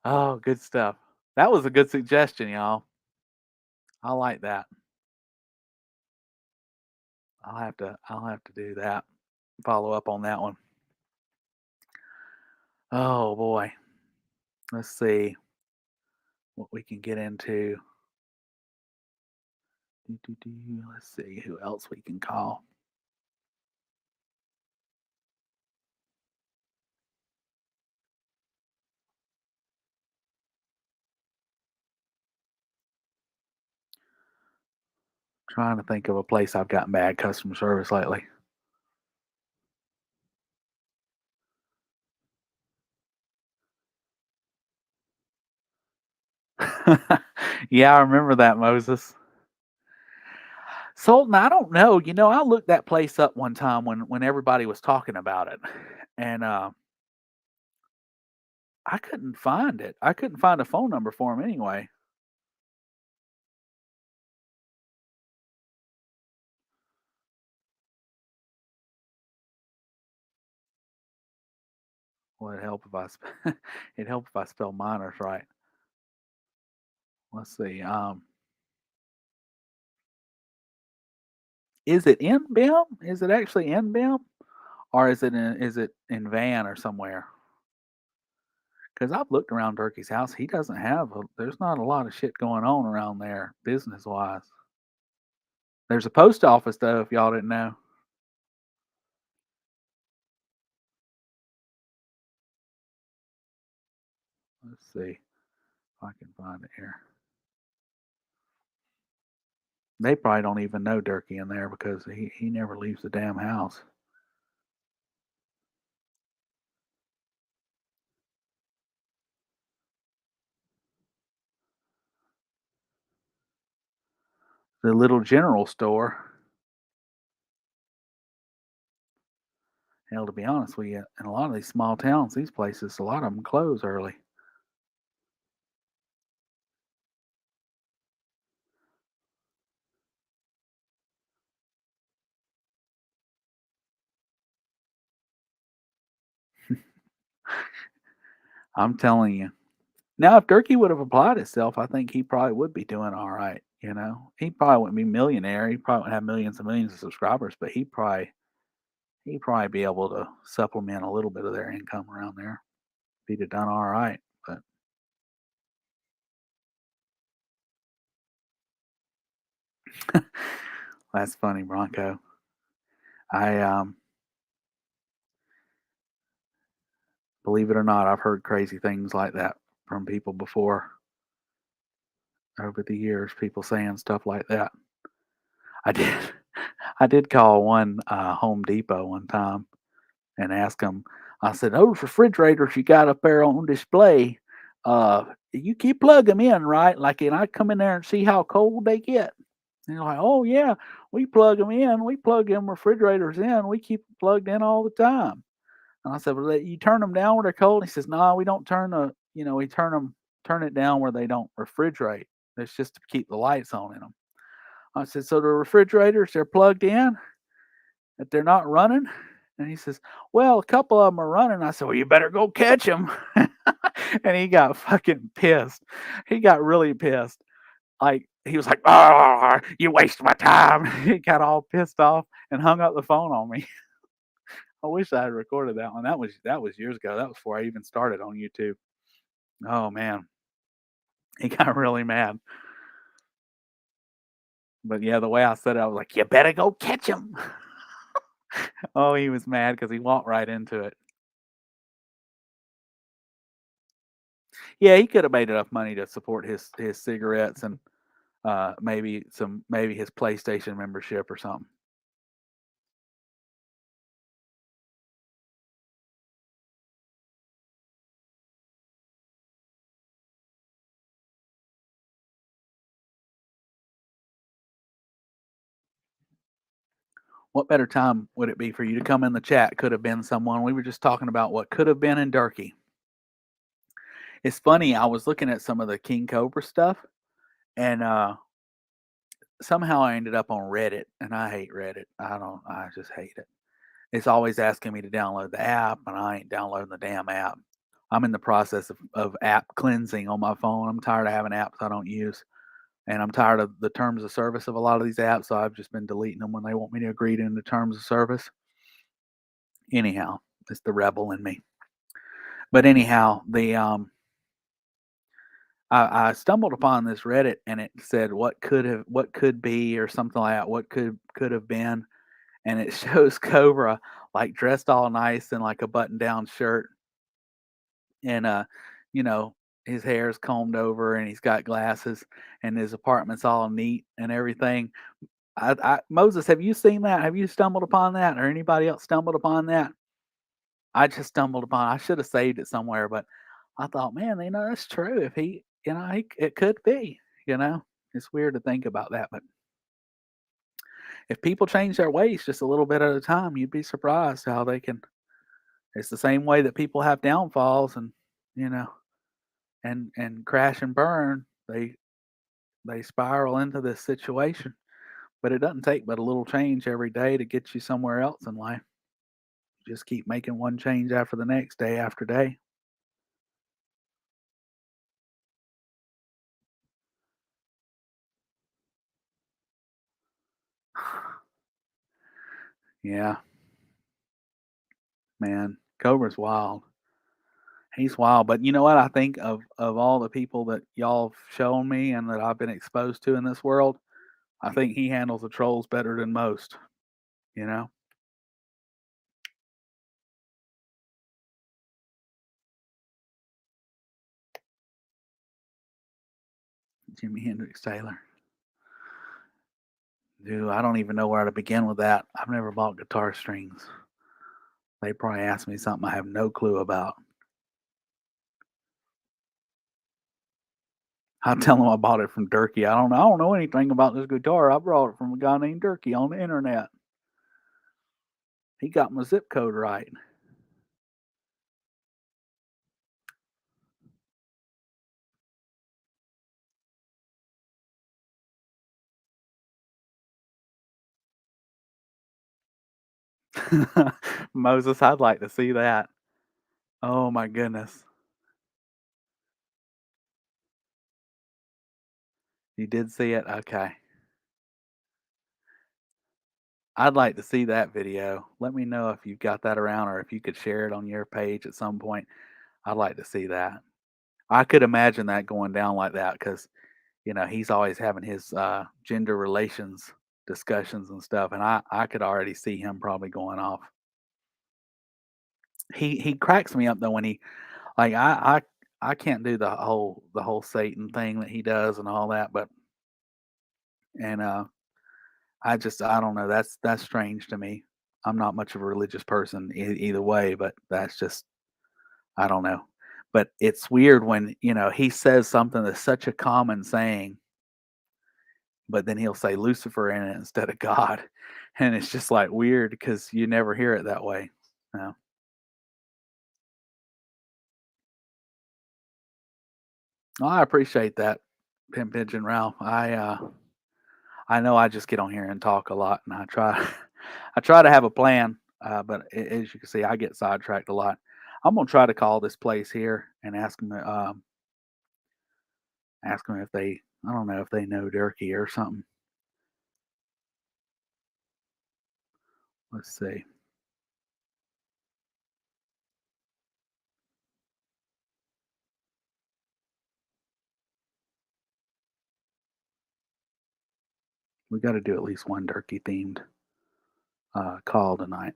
Oh, good stuff. That was a good suggestion, y'all. I like that. I'll have to do that. Follow up on that one. Oh boy. Let's see what we can get into. Let's see who else we can call. Trying to think of a place I've gotten bad customer service lately. Yeah, I remember that, Moses. Sultan, I don't know. I looked that place up one time when everybody was talking about it, and I couldn't find it. I couldn't find a phone number for him anyway. Well, it'd help if it'd help if I spell minors right. Let's see. Is it in BIM? Is it actually in BIM, or is it in Van or somewhere? Because I've looked around Turkey's house. He doesn't have. There's not a lot of shit going on around there, business wise. There's a post office though, if y'all didn't know. Let's see if I can find it here. They probably don't even know Durkee in there because he never leaves the damn house. The little general store. Hell, to be honest with you, in a lot of these small towns, these places, a lot of them close early. I'm telling you. Now, if Durkee would have applied himself, I think he probably would be doing all right. He probably wouldn't be millionaire. He probably wouldn't have millions and millions of subscribers, but he'd probably be able to supplement a little bit of their income around there. He'd have done all right. But that's funny, Bronco. I believe it or not, I've heard crazy things like that from people before over the years. People saying stuff like that. I did. I did call one Home Depot one time and ask them. I said, "Those refrigerators you got up there on display, you keep plug them in, right? Like, and I come in there and see how cold they get." And they're like, "Oh yeah, we plug them in. We plug them refrigerators in. We keep them plugged in all the time." And I said, "Well, you turn them down where they're cold?" He says, "No, we don't we turn it down where they don't refrigerate. It's just to keep the lights on in them." I said, "So the refrigerators, they're plugged in, that they're not running?" And he says, "Well, a couple of them are running." I said, "Well, you better go catch them." And he got fucking pissed. He got really pissed. Like, he was like, "Oh, you waste my time." He got all pissed off and hung up the phone on me. I wish I had recorded that one. That was years ago. That was before I even started on YouTube. Oh man, he got really mad. But yeah, the way I said it, I was like, "You better go catch him." Oh, he was mad because he walked right into it. Yeah, he could have made enough money to support his cigarettes and maybe his PlayStation membership or something. What better time would it be for you to come in the chat? Could have been someone. We were just talking about what could have been in Durkee. It's funny. I was looking at some of the King Cobra stuff, and somehow I ended up on Reddit, and I hate Reddit. I just hate it. It's always asking me to download the app, and I ain't downloading the damn app. I'm in the process of app cleansing on my phone. I'm tired of having apps I don't use, and I'm tired of the terms of service of a lot of these apps. So I've just been deleting them when they want me to agree to the terms of service. Anyhow, it's the rebel in me. But anyhow, I stumbled upon this Reddit, and it said what could be, or something like that. What could have been, and it shows Cobra like dressed all nice in like a button down shirt, and you know, his hair's combed over, and he's got glasses, and his apartment's all neat and everything. Moses, have you seen that? Have you stumbled upon that, or anybody else stumbled upon that? I just stumbled upon. I should have saved it somewhere, but I thought, man, that's true. If it could be. It's weird to think about that, but if people change their ways just a little bit at a time, you'd be surprised how they can. It's the same way that people have downfalls, and you know, and crash and burn. They spiral into this situation, but it doesn't take but a little change every day to get you somewhere else in life. Just keep making one change after the next, day after day. Yeah, man, Cobra's wild. He's wild, but you know what? I think of all the people that y'all have shown me and that I've been exposed to in this world, I think he handles the trolls better than most. You know, Jimi Hendrix Taylor. Dude, I don't even know where to begin with that. I've never bought guitar strings. They probably asked me something I have no clue about. I tell them I bought it from Durkee. I don't know anything about this guitar. I brought it from a guy named Durkee on the internet. He got my zip code right. Moses, I'd like to see that. Oh my goodness. You did see it? Okay. I'd like to see that video. Let me know if you've got that around, or if you could share it on your page at some point. I'd like to see that. I could imagine that going down like that because, he's always having his gender relations discussions and stuff. And I could already see him probably going off. He cracks me up though when he like I can't do the whole Satan thing that he does and all that, but and I don't know. That's strange to me. I'm not much of a religious person either way, but that's just I don't know. But it's weird when he says something that's such a common saying, but then he'll say Lucifer in it instead of God, and it's just like weird because you never hear it that way. No. Well, I appreciate that, Pimp Pigeon Ralph. I know I just get on here and talk a lot, and I try I try to have a plan, but as you can see, I get sidetracked a lot. I'm gonna try to call this place here and ask them if they I don't know if they know Durkee or something. Let's see. We got to do at least one turkey themed call tonight.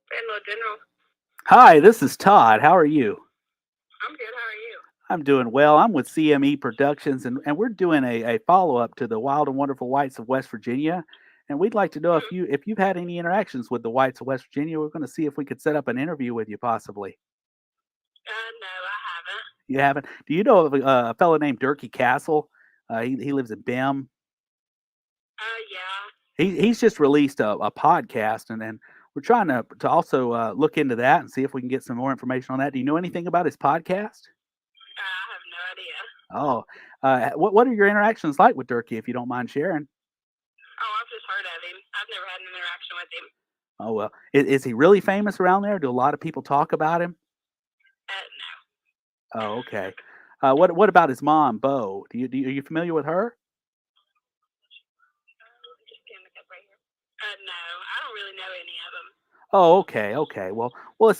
Hello, General. Hi, this is Todd. How are you? I'm good. How are you? I'm doing well. I'm with CME Productions, and we're doing a follow up to the Wild and Wonderful Whites of West Virginia. And we'd like to know if you've had any interactions with the Whites of West Virginia. We're going to see if we could set up an interview with you, possibly. No, I haven't. You haven't? Do you know of a fellow named Durkee Castle? He lives in Bem. Yeah. He's just released a podcast, and then we're trying to also look into that and see if we can get some more information on that. Do you know anything about his podcast? I have no idea. Oh, what are your interactions like with Durkee, if you don't mind sharing? Oh, I've just heard of him. I've never had an interaction with him. Oh well, is he really famous around there? Do a lot of people talk about him? No. Oh, okay. What about his mom, Bo? Are you familiar with her? Just scan the cup right here. No, I don't really know any of them. Oh, okay, okay. Well,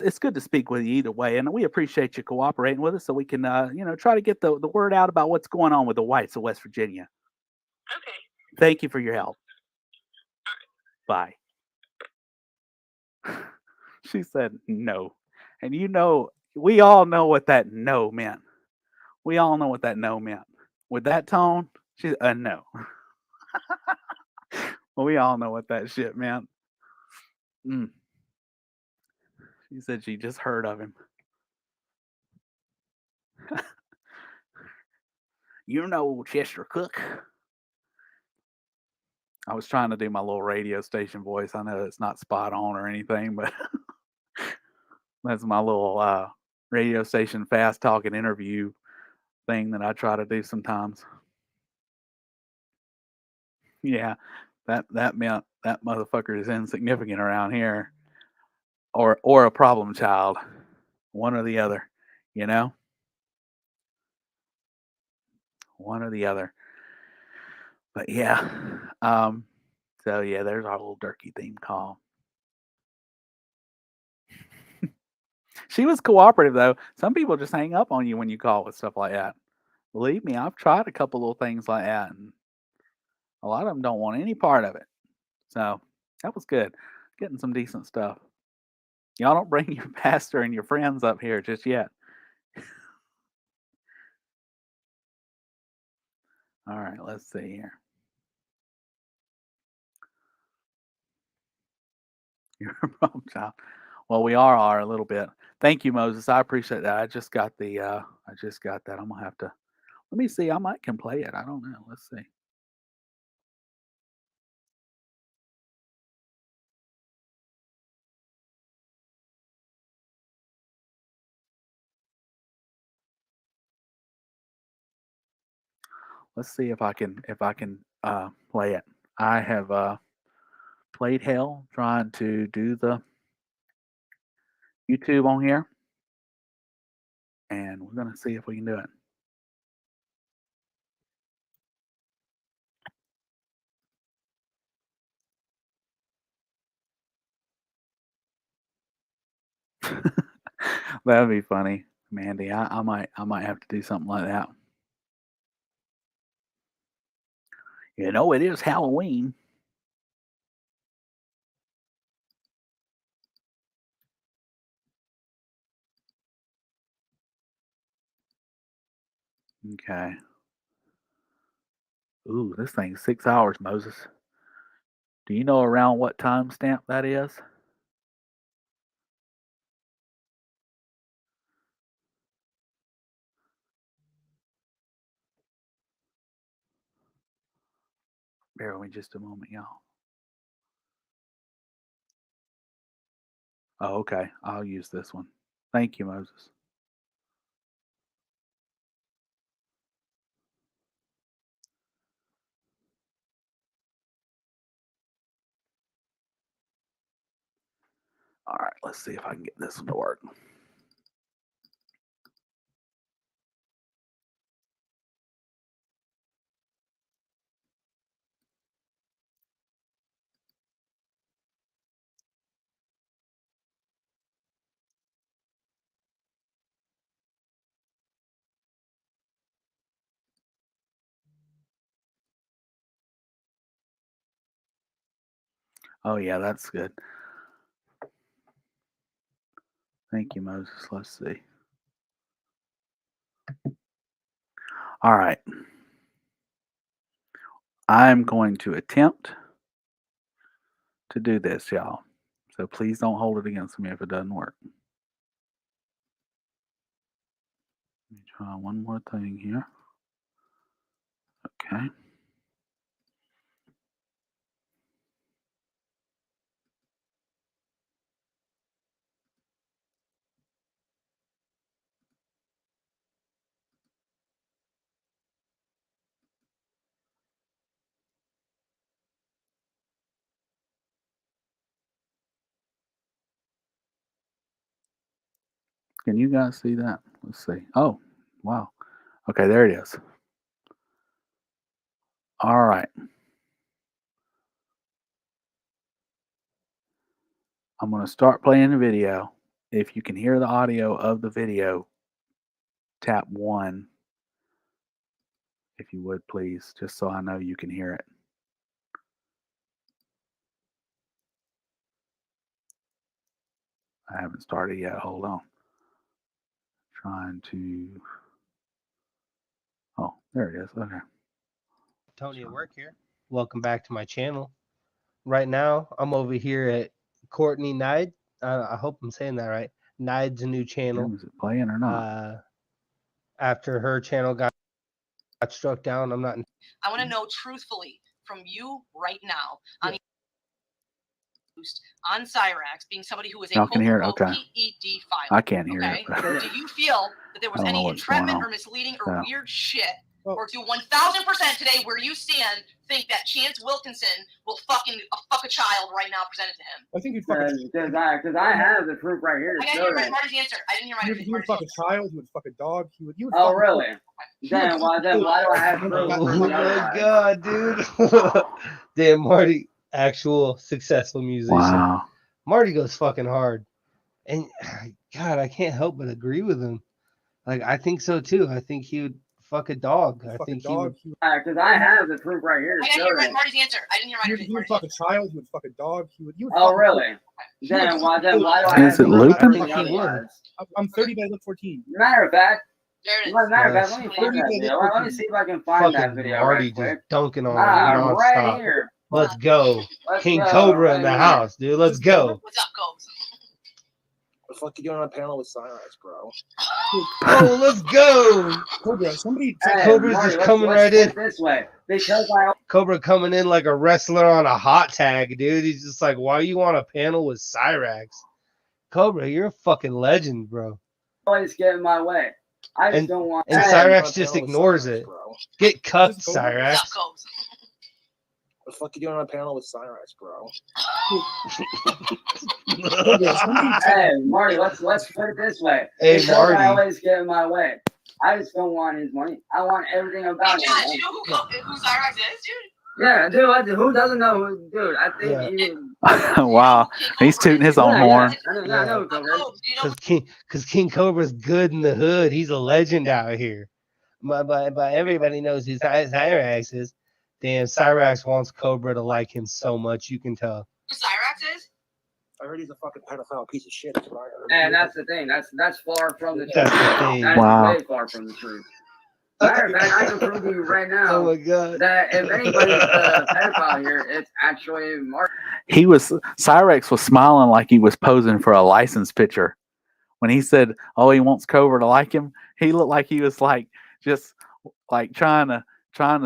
it's good to speak with you either way, and we appreciate you cooperating with us so we can try to get the word out about what's going on with the Whites of West Virginia. Okay. Thank you for your help. Bye. She said no, and we all know what that no meant. We all know what that no meant. With that tone, she's a no. Well, we all know what that shit meant. Mm. She said she just heard of him. You know Chester Cook. I was trying to do my little radio station voice. I know it's not spot on or anything, but that's my little radio station fast talking interview thing that I try to do sometimes. Yeah, that meant that motherfucker is insignificant around here, or a problem child, one or the other, you know, one or the other. But yeah, so yeah, there's our little Durkee theme call. She was cooperative though. Some people just hang up on you when you call with stuff like that. Believe me, I've tried a couple little things like that, and a lot of them don't want any part of it. So that was good. Getting some decent stuff. Y'all don't bring your pastor and your friends up here just yet. All right, let's see here. You're a problem child. Well, we are a little bit. Thank you, Moses. I appreciate that. I just got that. I'm gonna have to let me see. I might can play it. I don't know. Let's see. Let's see if I can play it. I have played hell trying to do the YouTube on here, and we're gonna see if we can do it. That'd be funny, Mandy. I might have to do something like that. You know, it is Halloween. Okay. Ooh, this thing's 6 hours, Moses. Do you know around what time stamp that is? Bear with me just a moment, y'all. Oh, okay. I'll use this one. Thank you, Moses. All right, let's see if I can get this one to work. Oh yeah, that's good. Thank you, Moses. Let's see. All right. I'm going to attempt to do this, y'all. So please don't hold it against me if it doesn't work. Let me try one more thing here. Okay. Can you guys see that? Let's see. Oh, wow. Okay, there it is. All right. I'm going to start playing the video. If you can hear the audio of the video, tap 1, if you would, please, just so I know you can hear it. I haven't started yet. Hold on. Trying to. Oh, there it is. Okay. Tony at work here. Welcome back to my channel. Right now, I'm over here at Courtney Nide. I hope I'm saying that right. Nide's a new channel. Is it playing or not? After her channel got struck down, I'm not. I want to know truthfully from you right now on Cyrax, being somebody who is a Y'all can hear it? Okay. PED file. I can't hear it. But Do you feel that there was I don't know any what's going entrapment on. or misleading or No. weird shit? Or do 1,000% today, where you stand, think that Chance Wilkinson will fuck a child right now presented to him? I think you'd fucking because I have the proof right here. I didn't hear Marty's answer. I didn't hear Marty's He would fuck a child. He would fuck a dog. He would. Oh, really? Then why do I have proof? Oh my god, dude! Damn, Marty, actual successful musician. Wow. Marty goes fucking hard, and God, I can't help but agree with him. Like, I think so too. I think he would fuck a dog. I think he would. Because I have the proof right here. I didn't hear Marty's answer. I didn't hear Marty's He would fuck a child. He would fuck a dog. He would. Oh, really? Then why do I Is it looping? I'm 30, but I look 14. Matter of fact. There it is. Matter of fact, let me find that video. Let me see if I can find that Fucking video Marty right quick. just dunking on him Right nonstop. here. Let's go. Let's King go, Cobra right in the here. house, dude. Let's go. What's up, Cobes? What the fuck you doing on a panel with Cyrax, bro? Oh, let's go. Cobra, somebody. Hey, Cobra's Marty, just coming let's right put in. it this way, because I Cobra coming in like a wrestler on a hot tag, dude. He's just like, why are you on a panel with Cyrax? Cobra, you're a fucking legend, bro. always get in my way. I just don't want. And Cyrax just ignores it. Get cucked, Cyrax. What's up, Cobes? What the fuck you doing on a panel with Cyrax, bro? Hey, Marty, let's put it this way. Hey, Because Marty. I always get in my way. I just don't want his money. I want everything about Hey, him. John, do you know who Cyrax is, dude? Yeah, dude. Who doesn't know who? Dude, I think even. Wow. He's tooting his own horn. I know, Cobra. Because King Cobra's good in the hood. He's a legend out here. But everybody knows who Cyrax is. Damn, Cyrax wants Cobra to like him so much, you can tell. Who Cyrax is? I heard he's a fucking pedophile piece of shit. That's what I heard. And that's the thing. That's far from the truth. That's the thing. That's Wow. way far from the truth. Matter of fact, I can prove to you right now Oh my god. that if anybody's a pedophile here, it's actually Mark. Cyrex was smiling like he was posing for a license picture. When he said, oh, he wants Cobra to like him, he looked like he was like, just like trying to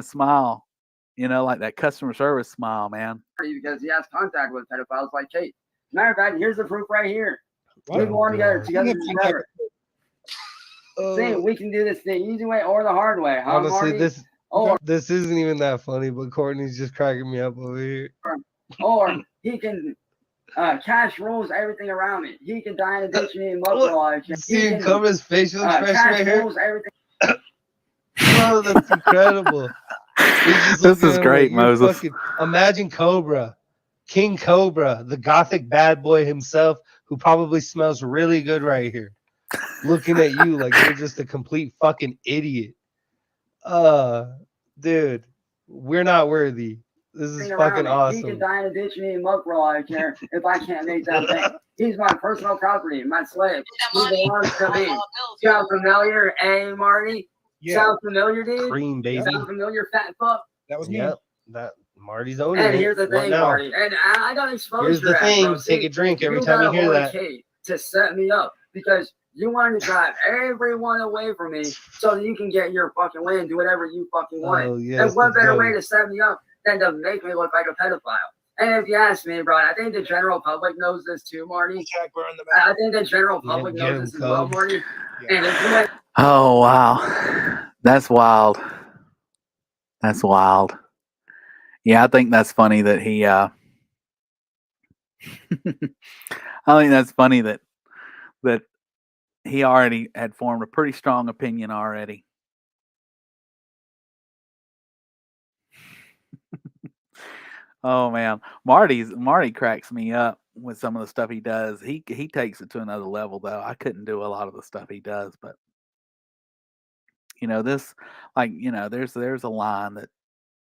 smile, you know, like that customer service smile, man. Because he has contact with pedophiles like Kate. Matter of fact, here's the proof right here. What? We go on together God. forever. See, we can do this the easy way or the hard way. Huh, Honestly, Marty? Or this isn't even that funny, but Courtney's just cracking me up over here. he can cash rules everything around me. He can die in addiction and mobilize. See Cobra's facial expression right here? Rules everything. Oh, that's incredible. This is great, Moses. Imagine Cobra, King Cobra, the gothic bad boy himself, who probably smells really good right here, looking at you like you're just a complete fucking idiot. Dude, we're not worthy. This is around fucking me. He awesome. can die in a ditch me and muck for all I care if I can't make that bank. He's my personal property, my slave. He belongs to me. Sound familiar, eh, Marty? Yeah. Sound familiar, dude? Cream, baby. Sound familiar, fat fuck? That was me. Yep. That Marty's owning And it. here's the What thing, now? Marty. And I got exposed Here's to the that, thing. bro. Take See, a drink every you time you got a hear whole that. key to set me up because you wanted to drive everyone away from me so that you can get your fucking way and do whatever you fucking want. Oh, yes, and what let's better go. way to set me up than to make me look like a pedophile? And if you ask me, bro, I think the general public knows this too, Marty. Check, we're in the I back. think the general Yeah, public get knows him, this as well, Cub. Marty. Yeah. And if you went Oh wow, that's wild. That's wild. Yeah, I think that's funny that he. I think that's funny that he already had formed a pretty strong opinion already. Oh man, Marty cracks me up with some of the stuff he does. He takes it to another level though. I couldn't do a lot of the stuff he does, but this, like there's a line that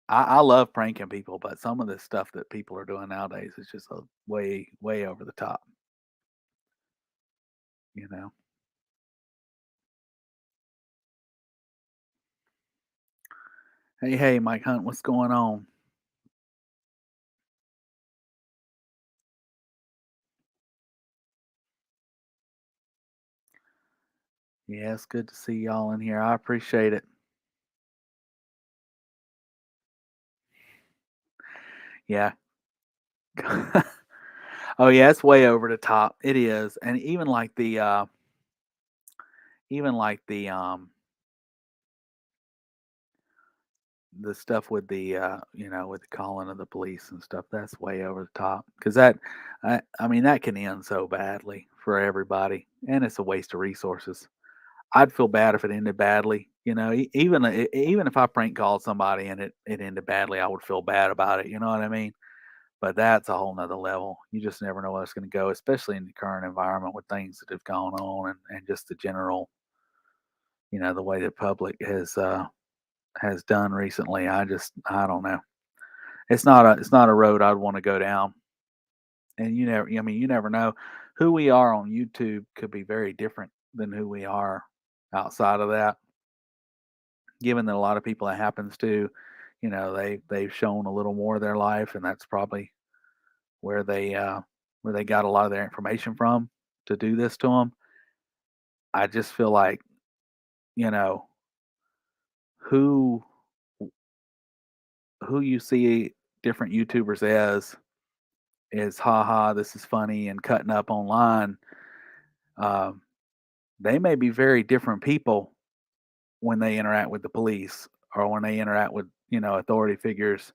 I love pranking people, but some of this stuff that people are doing nowadays is just a way over the top. You know. Hey, Mike Hunt, what's going on? Yeah, it's good to see y'all in here. I appreciate it. Yeah. Oh yeah, it's way over the top. It is. And even like the the stuff with the with the calling of the police and stuff, that's way over the top because I mean that can end so badly for everybody and it's a waste of resources. I'd feel bad if it ended badly, even if I prank called somebody and it ended badly, I would feel bad about it, you know what I mean? But that's a whole nother level. You just never know where it's going to go, especially in the current environment with things that have gone on and just the general, the way the public has done recently. I don't know. It's not a road I'd want to go down. And you never know. Who we are on YouTube could be very different than who we are outside of that. Given that a lot of people it happens to, they've shown a little more of their life, and that's probably where they got a lot of their information from to do this to them. I just feel like, you know, who who you see different YouTubers as is haha, this is funny and cutting up online. Um, they may be very different people when they interact with the police or when they interact with authority figures,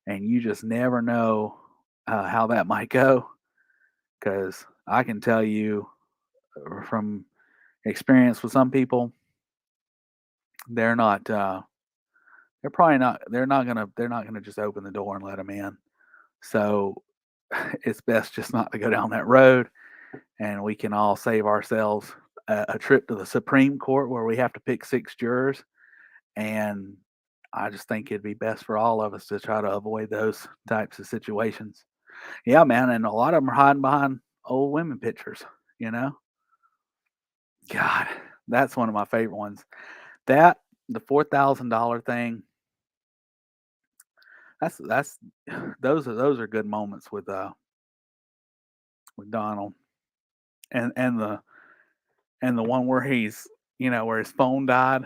and you just never know how that might go. Because I can tell you from experience with some people, they're not. They're probably not. They're not gonna. They're not gonna just open the door and let them in. So it's best just not to go down that road, and we can all save ourselves a trip to the Supreme Court where we have to pick 6 jurors. And I just think it'd be best for all of us to try to avoid those types of situations. Yeah, man, and a lot of them are hiding behind old women pictures. You know, God, that's one of my favorite ones. That the $4,000 thing. That's those are good moments with Donald and the one where he's where his phone died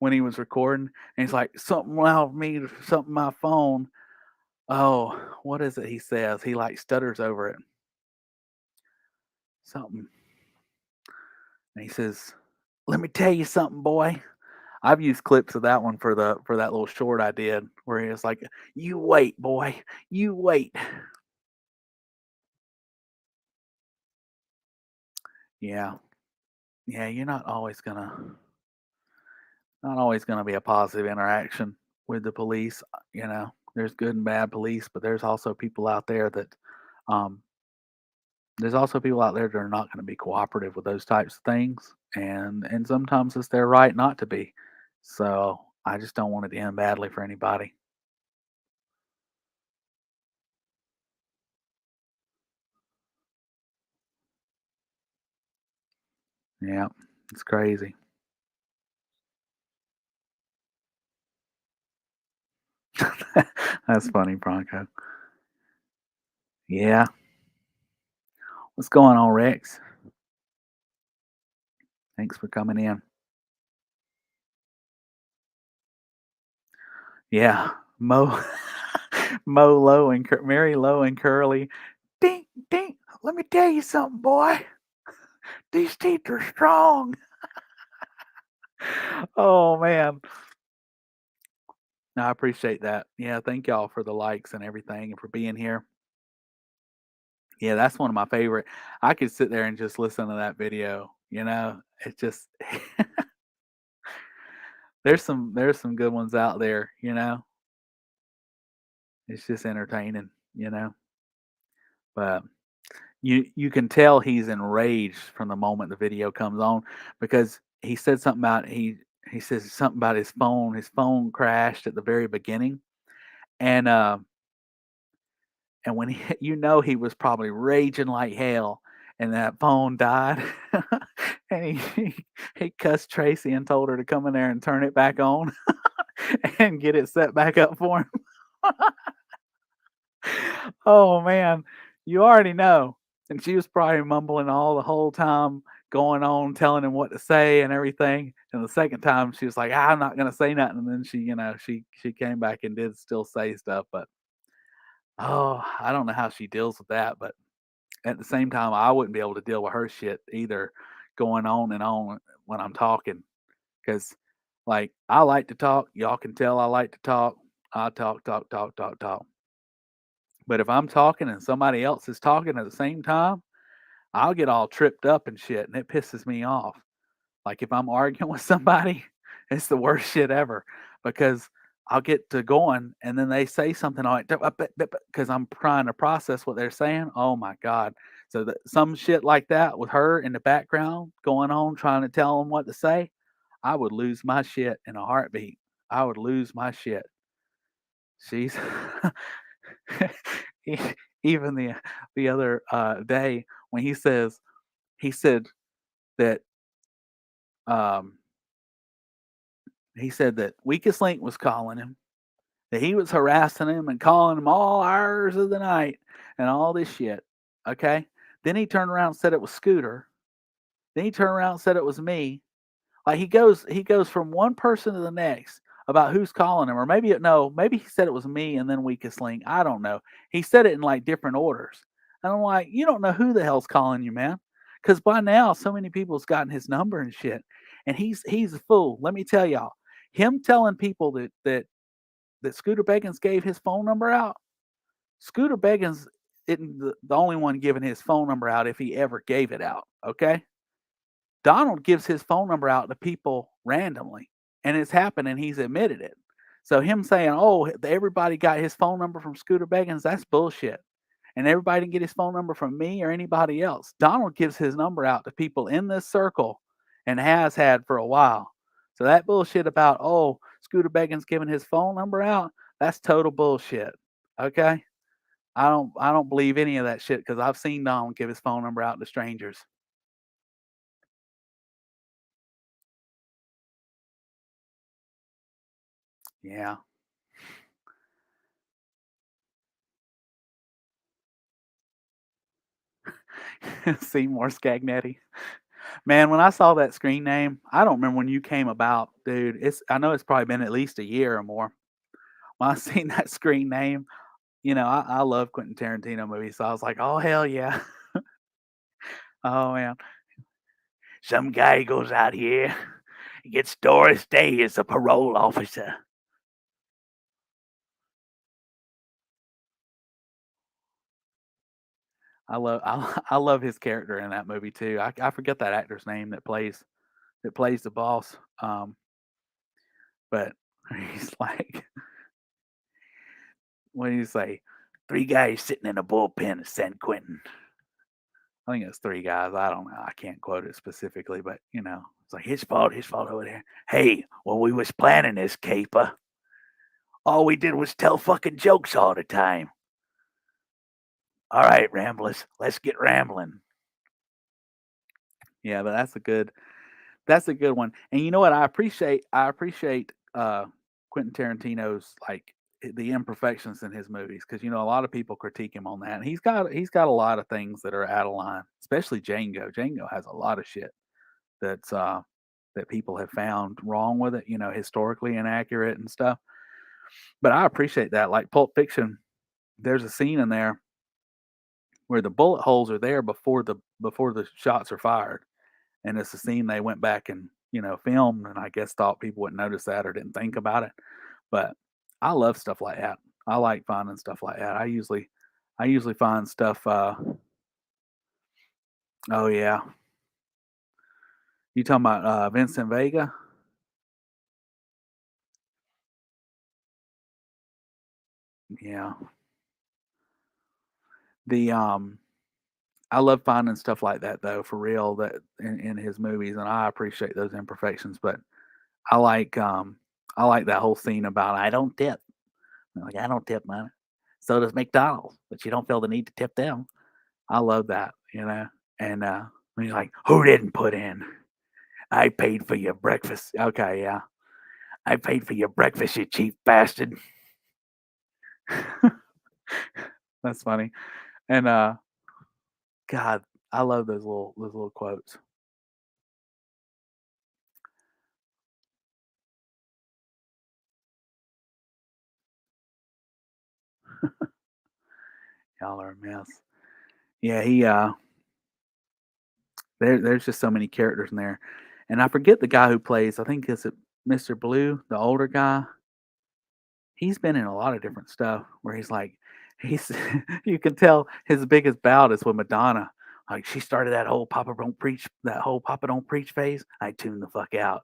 when he was recording and he's like something wrong with me, something my phone. Oh, what is it he says? He like stutters over it. Something. And he says, "Let me tell you something, boy." I've used clips of that one for that little short I did where he was like, "You wait, boy. You wait." Yeah. Yeah, you're not always gonna be a positive interaction with the police. There's good and bad police, but um, there's also people out there that are not going to be cooperative with those types of things, and sometimes it's their right not to be. So I just don't want it to end badly for anybody. Yeah, it's crazy. That's funny, Bronco. Yeah. What's going on, Rex? Thanks for coming in. Yeah, Mo, Mo Low and Mary Low and Curly. Dink, dink. Let me tell you something, boy. These teeth are strong. Oh man, no, I appreciate that. Yeah, thank y'all for the likes and everything and for being here. Yeah, that's one of my favorite. I could sit there and just listen to that video. It's just there's some good ones out there. It's just entertaining. But you can tell he's enraged from the moment the video comes on because he said something about he says something about his phone crashed at the very beginning and when he was probably raging like hell and that phone died and he cussed Tracy and told her to come in there and turn it back on and get it set back up for him. Oh man, you already know. And she was probably mumbling all the whole time, going on, telling him what to say and everything. And the second time she was like, I'm not gonna say nothing. And then she came back and did still say stuff, but oh, I don't know how she deals with that. But at the same time, I wouldn't be able to deal with her shit either, going on and on when I'm talking. Because like I like to talk, y'all can tell I like to talk. I talk, talk, talk, talk, talk. But if I'm talking and somebody else is talking at the same time, I'll get all tripped up and shit, and it pisses me off. Like if I'm arguing with somebody, it's the worst shit ever because I'll get to going and then they say something like because I'm trying to process what they're saying. Oh my god! So some shit like that with her in the background going on, trying to tell them what to say, I would lose my shit in a heartbeat. I would lose my shit. She's e- even the other day when he said that um he said that Weakest Link was calling him, that he was harassing him and calling him all hours of the night and all this shit. Okay. Then he turned around and said it was Scooter. Then he turned around and said it was me. Like he goes from one person to the next about who's calling him, or maybe he said it was me and then Weakest Link. I don't know. He said it in like different orders, and I'm like, you don't know who the hell's calling you, man, because by now so many people's gotten his number and shit, and he's a fool. Let me tell y'all, him telling people that Scooter Beggins gave his phone number out. Scooter Beggins isn't the only one giving his phone number out if he ever gave it out. Okay, Donald gives his phone number out to people randomly, and it's happened, and he's admitted it. So him saying, "Oh, everybody got his phone number from Scooter Beggins," that's bullshit. And everybody didn't get his phone number from me or anybody else. Donald gives his number out to people in this circle, and has had for a while. So that bullshit about Scooter Beggins giving his phone number out, that's total bullshit. Okay, I don't believe any of that shit because I've seen Donald give his phone number out to strangers. Yeah. Seymour Scagnetti. Man, when I saw that screen name, I don't remember when you came about, dude. I know it's probably been at least a year or more. When I seen that screen name, I love Quentin Tarantino movies, so I was like, oh hell yeah. Oh man. Some guy goes out here, he gets Doris Day as a parole officer. I love his character in that movie too. I forget that actor's name that plays the boss. But he's like, what do you say? Three guys sitting in a bullpen at San Quentin. I think it's three guys. I don't know. I can't quote it specifically, but it's like his fault over there. Hey, when we was planning this caper, all we did was tell fucking jokes all the time. All right, ramblers, let's get rambling. Yeah, but that's a good one. And you know what? I appreciate Quentin Tarantino's like the imperfections in his movies because a lot of people critique him on that. And he's got a lot of things that are out of line, especially Django. Django has a lot of shit that's that people have found wrong with it, historically inaccurate and stuff. But I appreciate that. Like Pulp Fiction, there's a scene in there where the bullet holes are there before the shots are fired, and it's a scene they went back and filmed, and I guess thought people wouldn't notice that or didn't think about it. But I love stuff like that. I like finding stuff like that. I usually find stuff. Oh yeah, you talking about Vincent Vega? Yeah, the I love finding stuff like that though, for real. That in his movies, and I appreciate those imperfections. But I like um I like that whole scene about I don't tip. Like I don't tip, man. So does McDonald's, but you don't feel the need to tip them. I love that. And when he's like, "Who didn't put in? I paid for your breakfast." Okay, yeah, I paid for your breakfast, you cheap bastard. That's funny. And God, I love those little quotes. Y'all are a mess. Yeah, there's just so many characters in there, and I forget the guy who plays. I think is it Mr. Blue, the older guy. He's been in a lot of different stuff where he's you can tell his biggest bout is with Madonna. Like she started that whole Papa Don't Preach phase. I tuned the fuck out.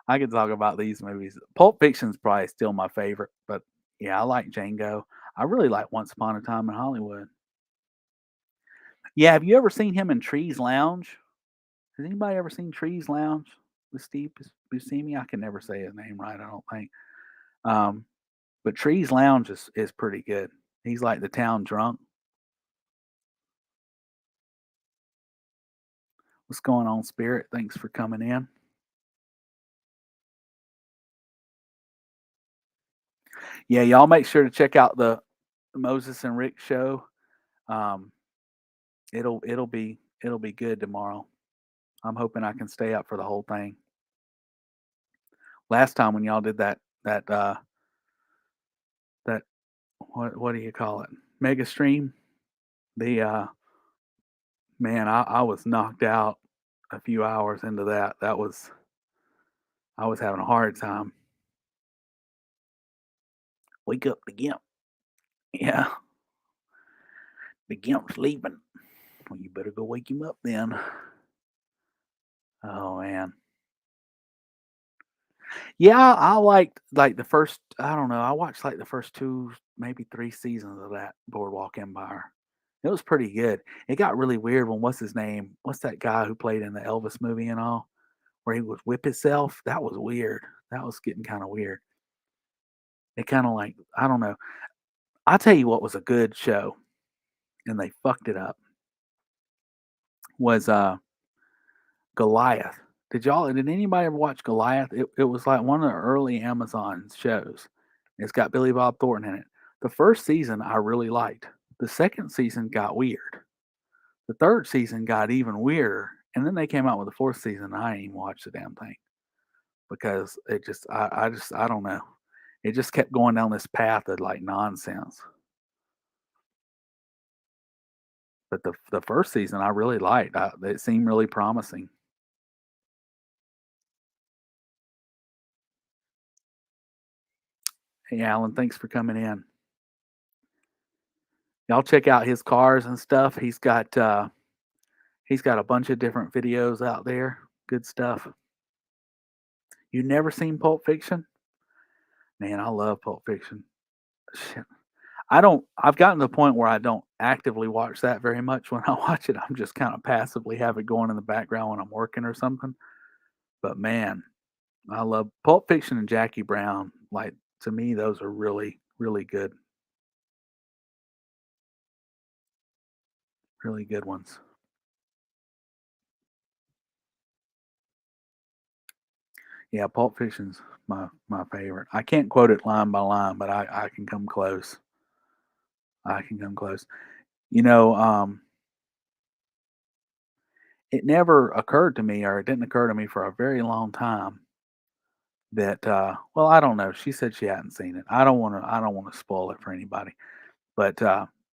I could talk about these movies. Pulp Fiction's probably still my favorite, but yeah, I like Django. I really like Once Upon a Time in Hollywood. Yeah, have you ever seen him in Trees Lounge? Has anybody ever seen Trees Lounge with Steve Buscemi? I can never say his name right, I don't think. Um, but Trees Lounge is pretty good. He's like the town drunk. What's going on, Spirit? Thanks for coming in. Yeah, y'all make sure to check out the Moses and Rick show. Um, it'll be good tomorrow. I'm hoping I can stay up for the whole thing. Last time when y'all did that what do you call it? Mega stream. The man, I was knocked out a few hours into that. I was having a hard time. Wake up the gimp. Yeah, the gimp's sleeping. Well, you better go wake him up then. Oh man. Yeah, I liked like the first. I don't know. I watched like the first two, maybe three seasons of that Boardwalk Empire. It was pretty good. It got really weird when what's his name? What's that guy who played in the Elvis movie and all, where he would whip himself? That was weird. That was getting kind of weird. It kind of like I don't know. I'll tell you what was a good show, and they fucked it up. Was Goliath. Did anybody ever watch Goliath? It was like one of the early Amazon shows. It's got Billy Bob Thornton in it. The first season I really liked. The second season got weird. The third season got even weirder. And then they came out with the fourth season. And I ain't even watched the damn thing because I don't know. It just kept going down this path of like nonsense. But the first season I really liked. It seemed really promising. Hey Alan, thanks for coming in. Y'all check out his cars and stuff. He's got a bunch of different videos out there. Good stuff. You never seen Pulp Fiction? Man, I love Pulp Fiction. Shit. I've gotten to the point where I don't actively watch that very much. When I watch it, I'm just kind of passively have it going in the background when I'm working or something. But man, I love Pulp Fiction and Jackie Brown. Like to me, those are really, really good. Really good ones. Yeah, Pulp Fiction's my favorite. I can't quote it line by line, but I can come close. I can come close. You know, it never occurred to me, or it didn't occur to me for a very long time that well, I don't know. She said she hadn't seen it. I don't want to spoil it for anybody. But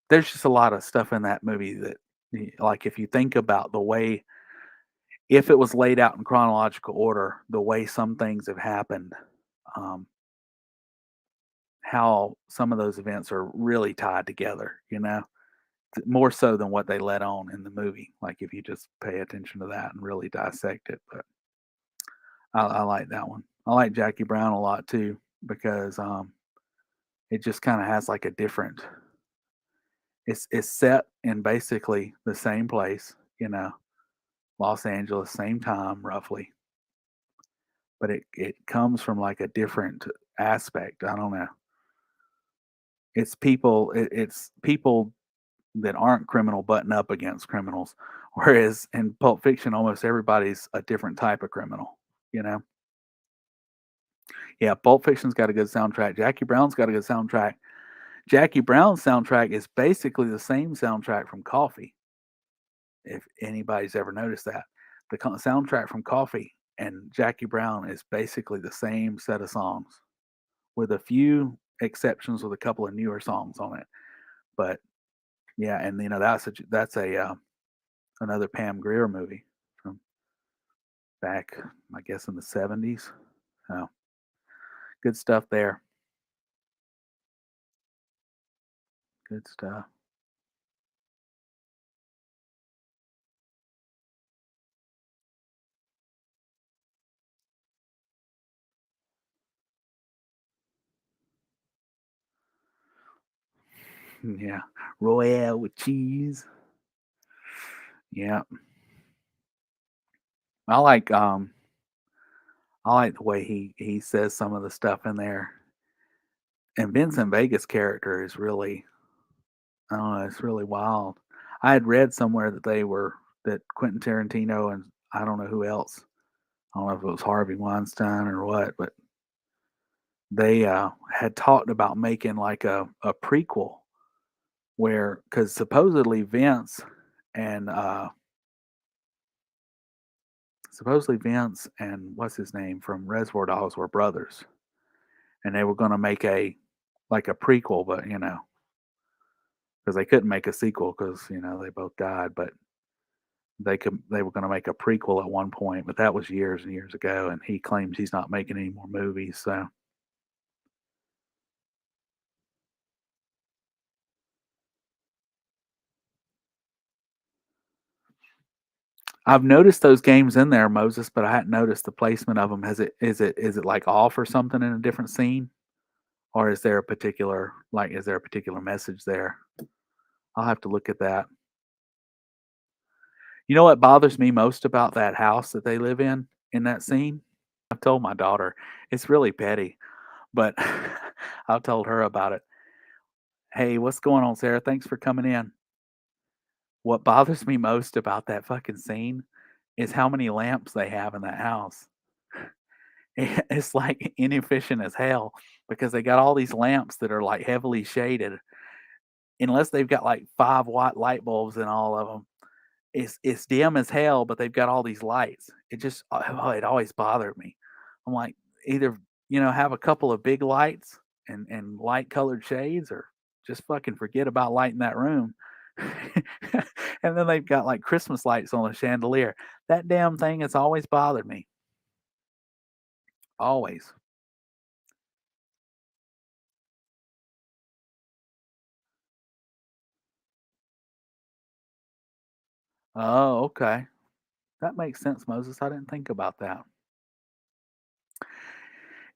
there's just a lot of stuff in that movie that like if you think about the way if it was laid out in chronological order, the way some things have happened, um, how some of those events are really tied together, more so than what they let on in the movie. Like if you just pay attention to that and really dissect it. But I like that one. I like Jackie Brown a lot too because it just kind of has like a different. It's set in basically the same place, Los Angeles, same time roughly, but it comes from like a different aspect. I don't know. It's people that aren't criminal button up against criminals, whereas in Pulp Fiction, almost everybody's a different type of criminal. You know. Yeah, Pulp Fiction's got a good soundtrack. Jackie Brown's got a good soundtrack. Jackie Brown's soundtrack is basically the same soundtrack from Coffee. If anybody's ever noticed that, the soundtrack from Coffee and Jackie Brown is basically the same set of songs, with a few exceptions, with a couple of newer songs on it. But yeah, and that's a another Pam Grier movie from back, I guess, in the 70s. So good stuff there. Good stuff. Yeah, Royale with cheese. Yeah, I like um I like the way he says some of the stuff in there. And Vincent Vega's character is really, I don't know, it's really wild. I had read somewhere that Quentin Tarantino and I don't know who else. I don't know if it was Harvey Weinstein or what, but they had talked about making like a prequel where, because and supposedly Vince and what's his name from Reservoir Dogs were brothers, and they were going to make a prequel, but because they couldn't make a sequel because they both died, but they were going to make a prequel at one point, but that was years and years ago, and he claims he's not making any more movies. So I've noticed those games in there, Moses, but I hadn't noticed the placement of them. Is it like off or something in a different scene, or is there a particular message there? I'll have to look at that. You know what bothers me most about that house that they live in that scene? I've told my daughter it's really petty, but I've told her about it. Hey, what's going on, Sarah? Thanks for coming in. What bothers me most about that fucking scene is how many lamps they have in that house. It's like inefficient as hell because they got all these lamps that are like heavily shaded. Unless they've got like 5-watt light bulbs in all of them, it's dim as hell. But they've got all these lights. It always bothered me. I'm like, either have a couple of big lights and light colored shades, or just fucking forget about lighting that room. And then they've got like Christmas lights on a chandelier. That damn thing has always bothered me. Always. Oh, okay. That makes sense, Moses. I didn't think about that.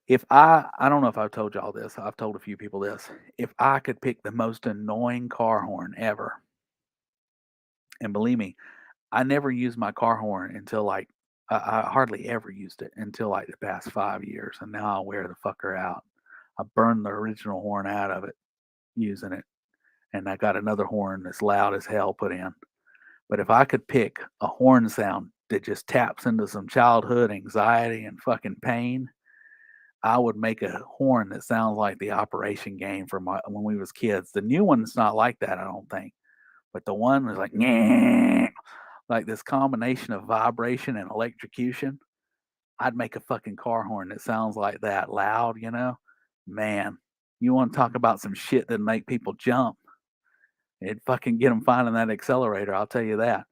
If I don't know if I've told y'all this. I've told a few people this. If I could pick the most annoying car horn ever, and believe me, I never used my car horn until like I hardly ever used it until like the past 5 years, and now I wear the fucker out. I burned the original horn out of it using it, and I got another horn that's loud as hell put in. But if I could pick a horn sound just taps into some childhood anxiety and fucking pain, I would make a horn that sounds like the Operation game from when we was kids. The new one's not like that, I don't think. But the one was like, "Nyeh," like this combination of vibration and electrocution. I'd make a fucking car horn that sounds like that, loud, you know? Man, you want to talk about some shit that make people jump? It'd fucking get them finding that accelerator, I'll tell you that.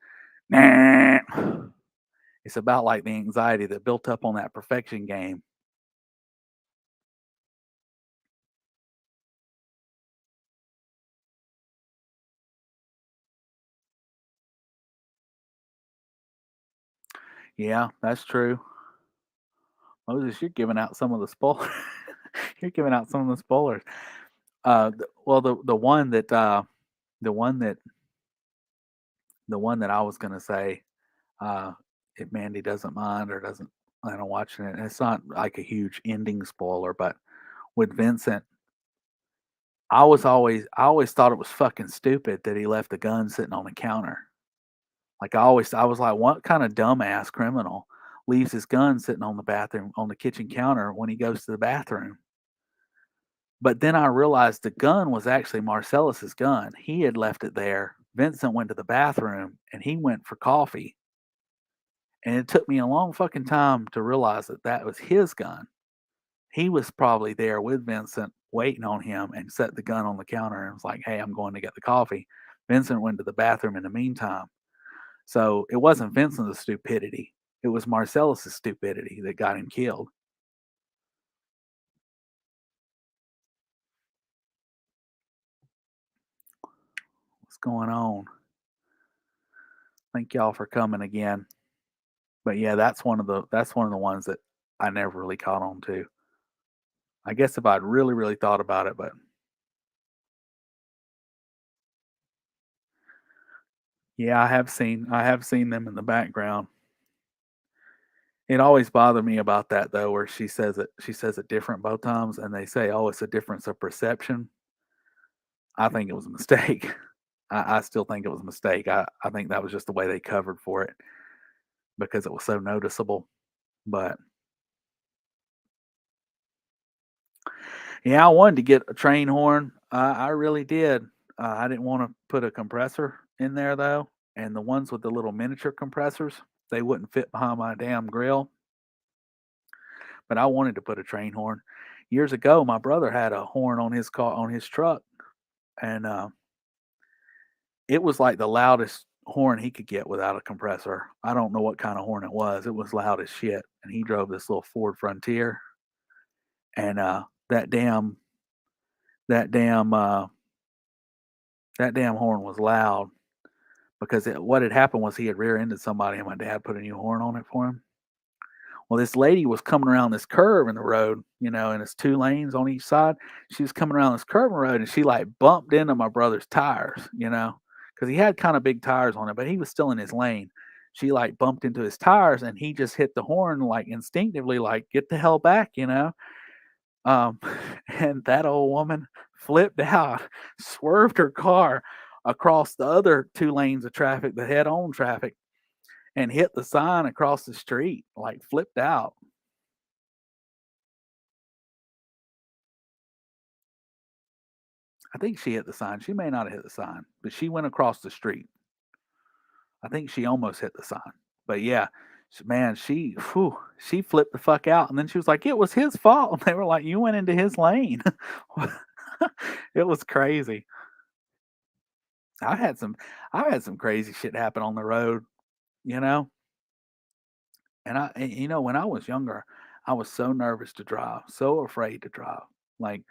Nyeh. It's about like the anxiety that built up on that perfection game. Yeah, that's true. Moses, you're giving out some of the spoilers. You're giving out some of the spoilers. Well, the one that the one that the one that I was gonna say, uh, if Mandy doesn't mind or doesn't plan on watching it, and it's not like a huge ending spoiler, but with Vincent, I always thought it was fucking stupid that he left the gun sitting on the counter. Like I was like, what kind of dumbass criminal leaves his gun sitting on the kitchen counter when he goes to the bathroom? But then I realized the gun was actually Marcellus's gun. He had left it there. Vincent went to the bathroom and he went for coffee. And it took me a long fucking time to realize that that was his gun. He was probably there with Vincent waiting on him and set the gun on the counter and was like, "Hey, I'm going to get the coffee." Vincent went to the bathroom in the meantime. So it wasn't Vincent's stupidity. It was Marcellus's stupidity that got him killed. What's going on? Thank y'all for coming again. But yeah, that's one of the ones that I never really caught on to. I guess if I'd really, really thought about it, but yeah, I have seen them in the background. It always bothered me about that though, where she says it different both times, and they say, "Oh, it's a difference of perception." I think it was a mistake. I still think it was a mistake. I think that was just the way they covered for it because it was so noticeable. But yeah, I wanted to get a train horn. I really did. I didn't want to put a compressor in there though, and the ones with the little miniature compressors, they wouldn't fit behind my damn grill. But I wanted to put a train horn. Years ago, my brother had a horn on his car on his truck, and it was like the loudest horn he could get without a compressor. I don't know what kind of horn it was. It was loud as shit. And he drove this little Ford Frontier, and that damn that damn that damn horn was loud because what had happened was he had rear-ended somebody, and my dad put a new horn on it for him. Well, this lady was coming around this curve in the road, you know, and it's 2 lanes on each side. She was coming around this curve in the road, and she like bumped into my brother's tires, you know, because he had kind of big tires on it, but he was still in his lane. She like bumped into his tires, and he just hit the horn like instinctively, like "Get the hell back," you know. Um, and that old woman flipped out, swerved her car across the other 2 lanes of traffic, the head-on traffic, and hit the sign across the street, like flipped out. I think she hit the sign. She may not have hit the sign, but she went across the street. I think she almost hit the sign. But yeah, man, she flipped the fuck out. And then she was like, "It was his fault." And they were like, "You went into his lane." It was crazy. I had some I had some crazy shit happen on the road, you know? And you know, when I was younger, I was so nervous to drive, so afraid to drive. Like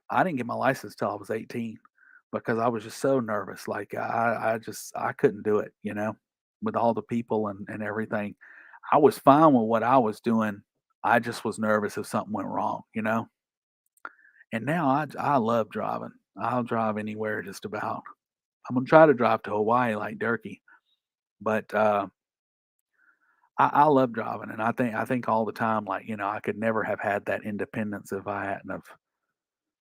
I didn't get my license till I was 18 because I was just so nervous. Like I couldn't do it, you know, with all the people and everything. I was fine with what I was doing. I just was nervous if something went wrong, you know. And now I love driving. I'll drive anywhere just about. I'm gonna try to drive to Hawaii like Durkee, but I love driving, and I think all the time, like you know, I could never have had that independence if I hadn't have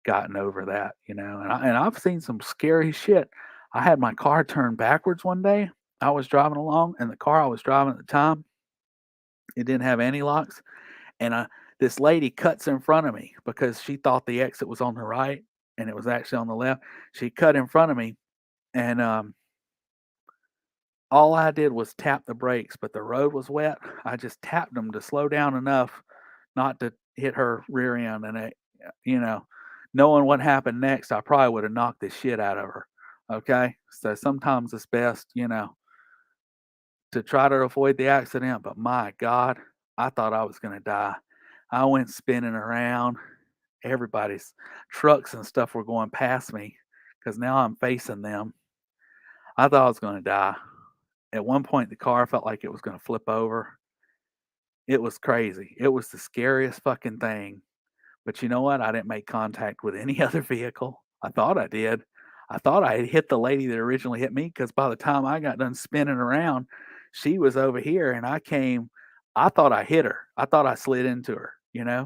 gotten over that, you know. And I've seen some scary shit. I had my car turned backwards one day, I was driving along, and the car I was driving at the time, it didn't have anti-locks, and this lady cuts in front of me because she thought the exit was on the right, and it was actually on the left. She cut in front of me, and all I did was tap the brakes, but the road was wet. I just tapped them to slow down enough not to hit her rear end, and you know, knowing what happened next, I probably would have knocked the shit out of her. Okay, so sometimes it's best, to try to avoid the accident. But my God, I thought I was gonna die. I went spinning around. Everybody's trucks and stuff were going past me because now I'm facing them. I thought I was gonna die. At one point, the car felt like it was gonna flip over. It was crazy. It was the scariest fucking thing. But you know what? I didn't make contact with any other vehicle. I thought I did. I thought I had hit the lady that originally hit me because by the time I got done spinning around, she was over here and I thought I hit her. I thought I slid into her,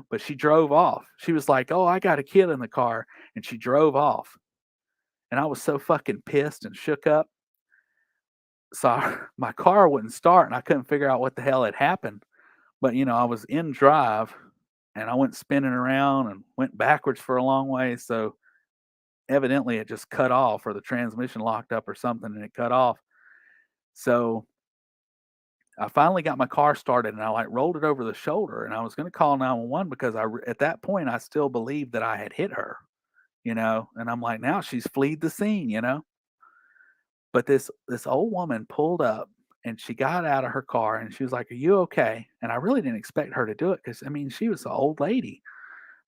but she drove off. She was like, "Oh, I got a kid in the car." And she drove off. And I was so fucking pissed and shook up. So my car wouldn't start and I couldn't figure out what the hell had happened. But, I was in drive and I went spinning around and went backwards for a long way. So evidently it just cut off or the transmission locked up or something and it cut off. So I finally got my car started and I like rolled it over the shoulder and I was going to call 911 because at that point I still believed that I had hit her, and I'm like, now she's fled the scene. But this old woman pulled up and she got out of her car and she was like, "Are you okay?" And I really didn't expect her to do it because I mean she was an old lady,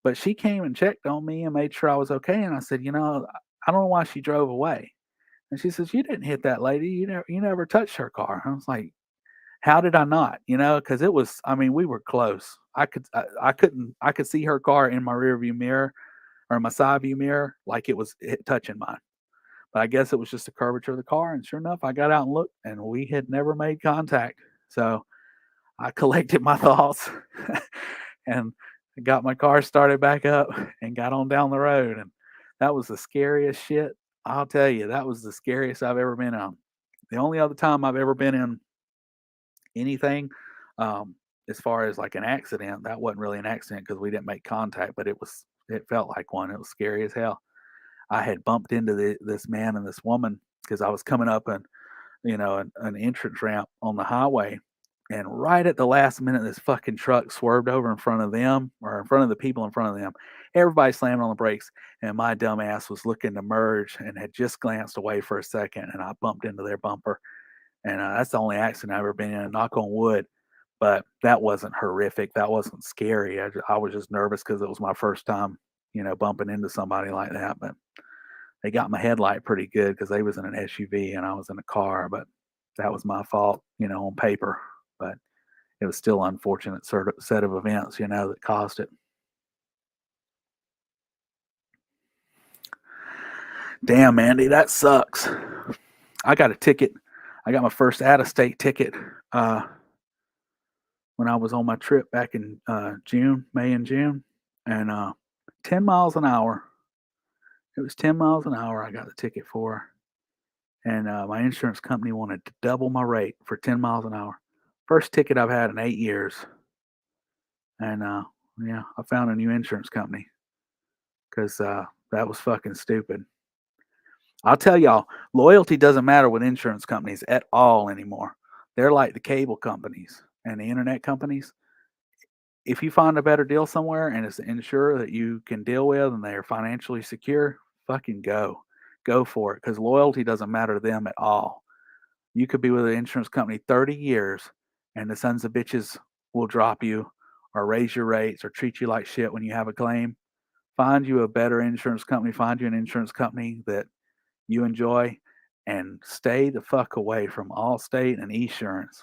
but she came and checked on me and made sure I was okay. And I said, I don't know why she drove away. And she says, "You didn't hit that lady. You never touched her car." I was like, "How did I not?" Because it was. I mean, we were close. I could see her car in my rear view mirror or my side view mirror like it was touching mine. But I guess it was just the curvature of the car, and sure enough, I got out and looked, and we had never made contact. So I collected my thoughts and got my car started back up and got on down the road. And that was the scariest shit. I'll tell you, that was the scariest I've ever been on. The only other time I've ever been in anything, as far as like an accident, that wasn't really an accident because we didn't make contact, but it felt like one. It was scary as hell. I had bumped into this man and this woman because I was coming up an entrance ramp on the highway, and right at the last minute, this fucking truck swerved over in front of them or in front of the people in front of them. Everybody slammed on the brakes, and my dumb ass was looking to merge and had just glanced away for a second, and I bumped into their bumper. And that's the only accident I've ever been in. Knock on wood. But that wasn't horrific. That wasn't scary. I was just nervous because it was my first time, bumping into somebody like that. But they got my headlight pretty good because they was in an SUV and I was in a car. But that was my fault, on paper. But it was still an unfortunate set of events, that caused it. Damn, Andy, that sucks. I got a ticket. I got my first out-of-state ticket when I was on my trip back in May and June, and 10 miles an hour. It was 10 miles an hour I got the ticket for, and my insurance company wanted to double my rate for 10 miles an hour. First ticket I've had in 8 years, and yeah, I found a new insurance company because that was fucking stupid. I'll tell y'all, loyalty doesn't matter with insurance companies at all anymore. They're like the cable companies and the internet companies. If you find a better deal somewhere and it's an insurer that you can deal with and they're financially secure, fucking go. Go for it because loyalty doesn't matter to them at all. You could be with an insurance company 30 years and the sons of bitches will drop you or raise your rates or treat you like shit when you have a claim. Find you a better insurance company. Find you an insurance company that you enjoy, and stay the fuck away from Allstate and Esurance.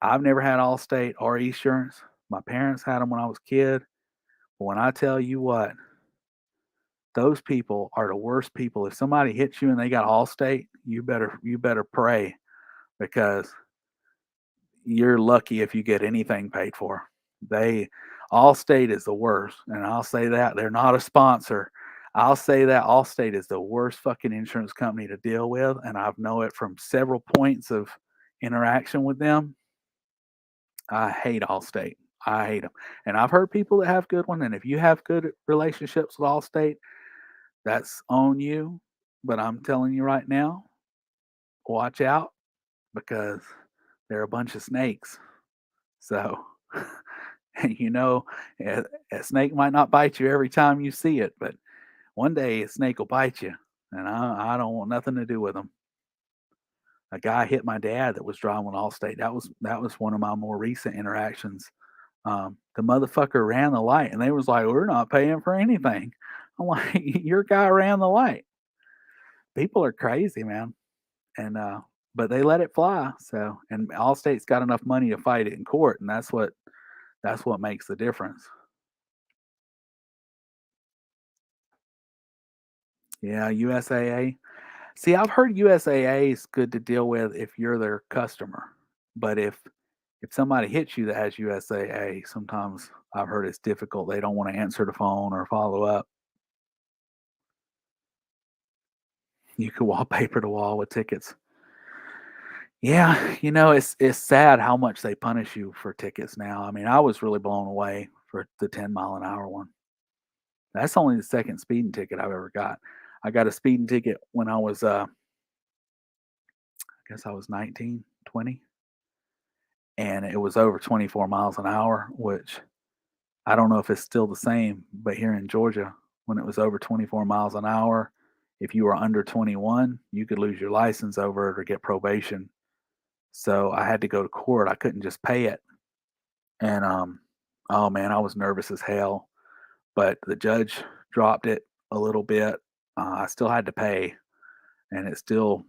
I've never had Allstate or Esurance. My parents had them when I was a kid. But when I tell you what, those people are the worst people. If somebody hits you and they got Allstate, you better pray because you're lucky if you get anything paid for. Allstate is the worst, and I'll say that they're not a sponsor. I'll say that Allstate is the worst fucking insurance company to deal with, and I've know it from several points of interaction with them. I hate Allstate. I hate them, and I've heard people that have good one. And if you have good relationships with Allstate, that's on you. But I'm telling you right now, watch out because they're a bunch of snakes. So, you know, a snake might not bite you every time you see it, but one day a snake will bite you, and I don't want nothing to do with them. A guy hit my dad that was driving Allstate. That was one of my more recent interactions. The motherfucker ran the light, and they was like, "We're not paying for anything." I'm like, "Your guy ran the light." People are crazy, man, and but they let it fly. So, and Allstate's got enough money to fight it in court, and that's what makes the difference. Yeah, USAA. See, I've heard USAA is good to deal with if you're their customer, but if somebody hits you that has USAA, sometimes I've heard it's difficult. They don't want to answer the phone or follow up. You could wallpaper the wall with tickets. Yeah, it's sad how much they punish you for tickets now. I mean, I was really blown away for the 10-mile-an-hour one. That's only the second speeding ticket I've ever got. I got a speeding ticket when I was, I guess I was 19, 20, and it was over 24 miles an hour, which I don't know if it's still the same, but here in Georgia, when it was over 24 miles an hour, if you were under 21, you could lose your license over it or get probation. So I had to go to court. I couldn't just pay it. And oh man, I was nervous as hell. But the judge dropped it a little bit. I still had to pay, and it still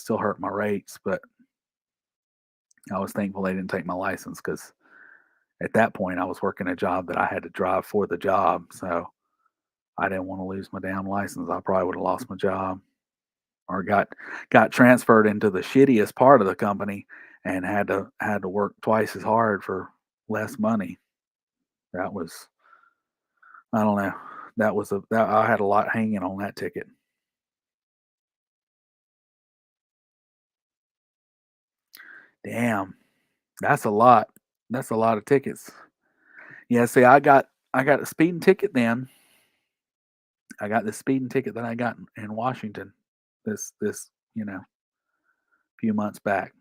hurt my rates. But I was thankful they didn't take my license because at that point I was working a job that I had to drive for the job. So I didn't want to lose my damn license. I probably would have lost my job or got transferred into the shittiest part of the company and had to work twice as hard for less money. That was I don't know. That I had a lot hanging on that ticket. Damn, that's a lot. That's a lot of tickets. Yeah, see, I got a speeding ticket then. I got the speeding ticket that I got in Washington this few months back.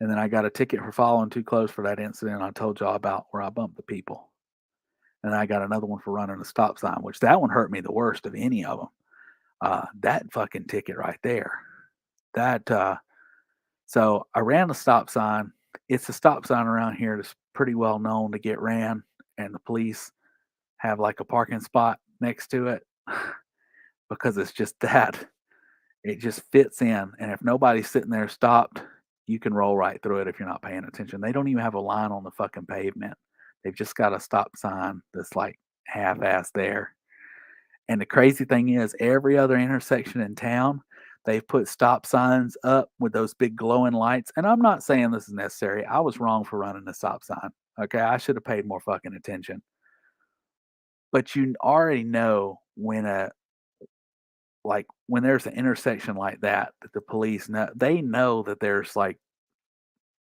And then I got a ticket for following too close for that incident I told y'all about where I bumped the people. And I got another one for running a stop sign, which that one hurt me the worst of any of them. That fucking ticket right there. That So I ran the stop sign. It's a stop sign around here that's pretty well known to get ran, and the police have like a parking spot next to it because it's just that. It just fits in. And if nobody's sitting there stopped, you can roll right through it if you're not paying attention. They don't even have a line on the fucking pavement. They've just got a stop sign that's like half-assed there. And the crazy thing is, every other intersection in town, they've put stop signs up with those big glowing lights. And I'm not saying this is necessary. I was wrong for running the stop sign. Okay, I should have paid more fucking attention. But you already know when there's an intersection like that the police know, they know that there's like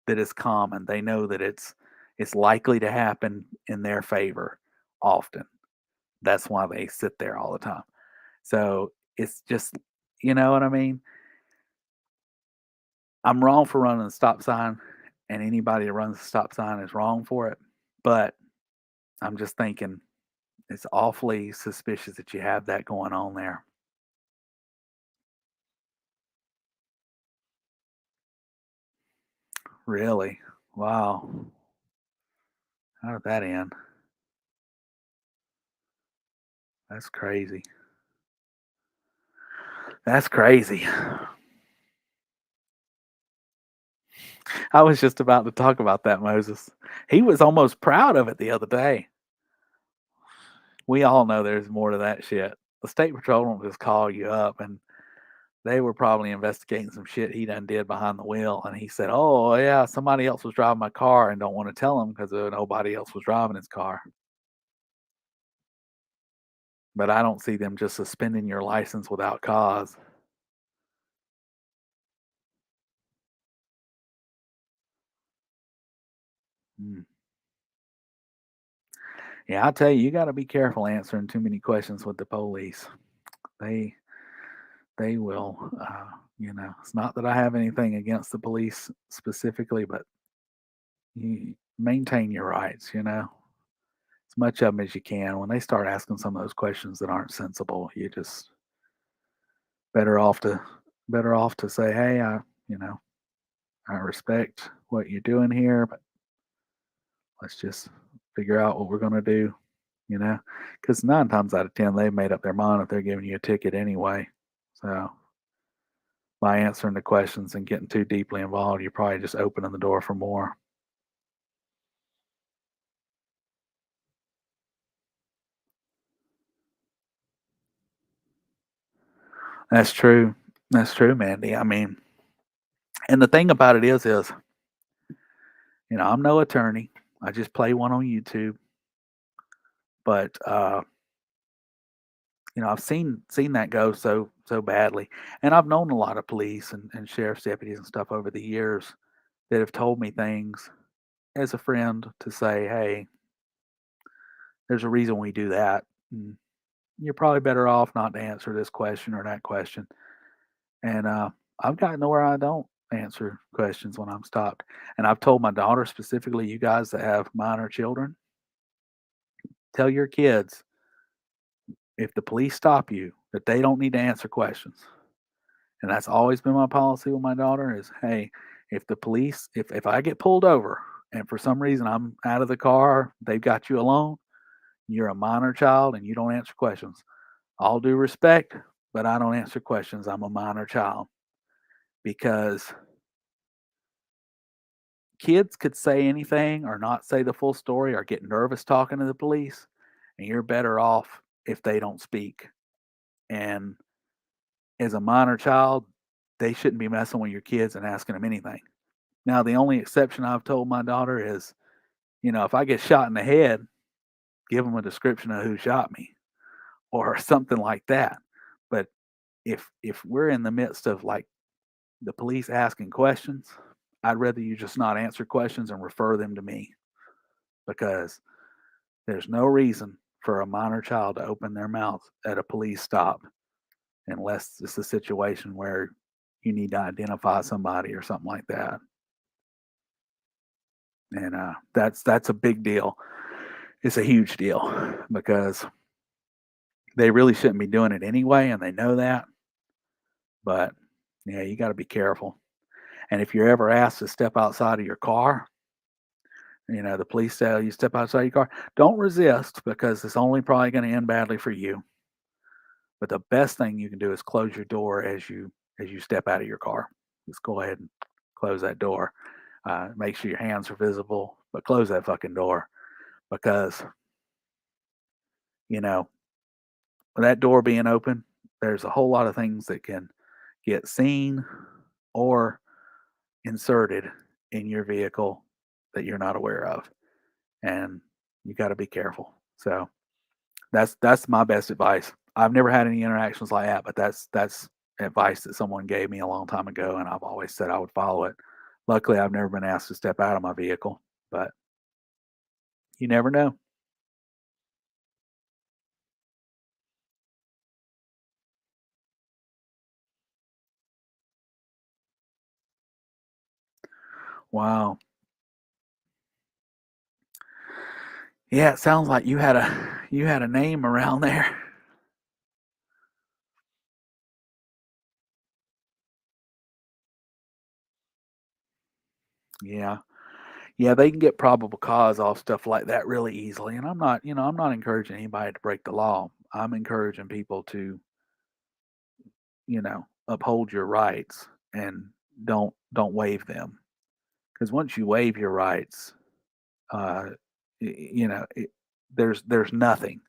that it's common. They know that it's likely to happen in their favor often. That's why they sit there all the time. So it's just, you know what I mean? I'm wrong for running the stop sign, and anybody that runs the stop sign is wrong for it. But I'm just thinking it's awfully suspicious that you have that going on there. Really? Wow. How did that end? That's crazy. That's crazy. I was just about to talk about that, Moses. He was almost proud of it the other day. We all know there's more to that shit. The state patrol don't just call you up, and they were probably investigating some shit he done did behind the wheel. And he said, "Oh yeah, somebody else was driving my car and don't want to tell him because nobody else was driving his car." but I don't see them just suspending your license without cause. Mm. Yeah, I tell you, you got to be careful answering too many questions with the police. They they will, it's not that I have anything against the police specifically, but you maintain your rights, as much of them as you can. When they start asking some of those questions that aren't sensible, you just better off to better off to say, hey, you know, I respect what you're doing here, but let's just figure out what we're going to do, because 9 times out of 10, they've made up their mind if they're giving you a ticket anyway. So by answering the questions and getting too deeply involved, you're probably just opening the door for more. That's true. That's true, Mandy. I mean, and the thing about it is, I'm no attorney. I just play one on YouTube. But I've seen that go so badly, and I've known a lot of police and sheriff's deputies and stuff over the years that have told me things as a friend to say, hey, there's a reason we do that. And you're probably better off not to answer this question or that question. And I've gotten to where I don't answer questions when I'm stopped. And I've told my daughter specifically, you guys that have minor children, tell your kids if the police stop you that they don't need to answer questions. And that's always been my policy with my daughter is, hey, if the police, if I get pulled over and for some reason I'm out of the car, they've got you alone, you're a minor child and you don't answer questions. All due respect, but I don't answer questions. I'm a minor child because kids could say anything or not say the full story or get nervous talking to the police, and you're better off if they don't speak. And as a minor child, they shouldn't be messing with your kids and asking them anything. Now, the only exception I've told my daughter is, if I get shot in the head, give them a description of who shot me or something like that. But if we're in the midst of like the police asking questions, I'd rather you just not answer questions and refer them to me because there's no reason for a minor child to open their mouth at a police stop unless it's a situation where you need to identify somebody or something like that. And that's a big deal. It's a huge deal because they really shouldn't be doing it anyway, and they know that. But yeah, you got to be careful. And if you're ever asked to step outside of your car, the police tell you step outside your car, don't resist because it's only probably going to end badly for you. But the best thing you can do is close your door as you step out of your car. Just go ahead and close that door. Make sure your hands are visible, but close that fucking door because with that door being open, there's a whole lot of things that can get seen or inserted in your vehicle that you're not aware of, and you got to be careful. So that's my best advice. I've never had any interactions like that, but that's advice that someone gave me a long time ago, and I've always said I would follow it. Luckily, I've never been asked to step out of my vehicle, but you never know. Wow. Yeah, it sounds like you had a name around there. Yeah. Yeah, they can get probable cause off stuff like that really easily. And I'm not encouraging anybody to break the law. I'm encouraging people to, uphold your rights and don't waive them. Because once you waive your rights, uh, there's nothing.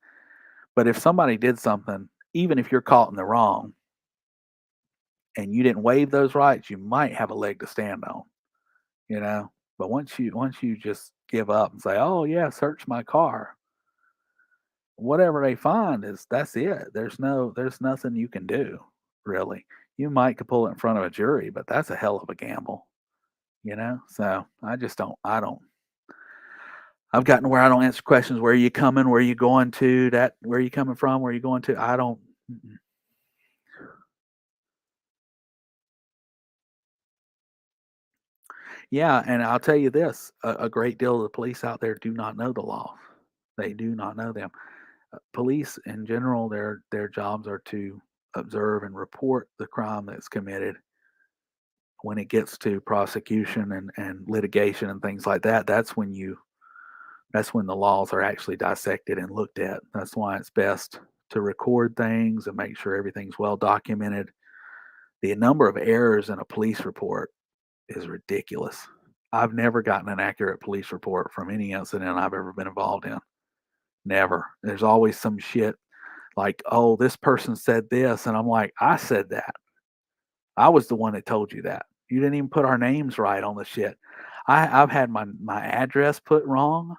But if somebody did something, even if you're caught in the wrong and you didn't waive those rights, you might have a leg to stand on. you know. But once you just give up and say, "Oh yeah, search my car," whatever they find that's it. There's nothing you can do, really. You might could pull it in front of a jury, but that's a hell of a gamble, you know? So I don't I've gotten where I don't answer questions. Where are you coming? Where are you going to? Where are you coming from? Where are you going to? I don't. Mm-mm. Yeah, and I'll tell you this: a great deal of the police out there do not know the law. They do not know them. Police, in general, their jobs are to observe and report the crime that's committed. When it gets to prosecution and litigation and things like that, that's when the laws are actually dissected and looked at. That's why it's best to record things and make sure everything's well documented. The number of errors in a police report is ridiculous. I've never gotten an accurate police report from any incident I've ever been involved in. Never. There's always some shit like, oh, this person said this. And I'm like, I said that. I was the one that told you that. You didn't even put our names right on the shit. I've had my address put wrong,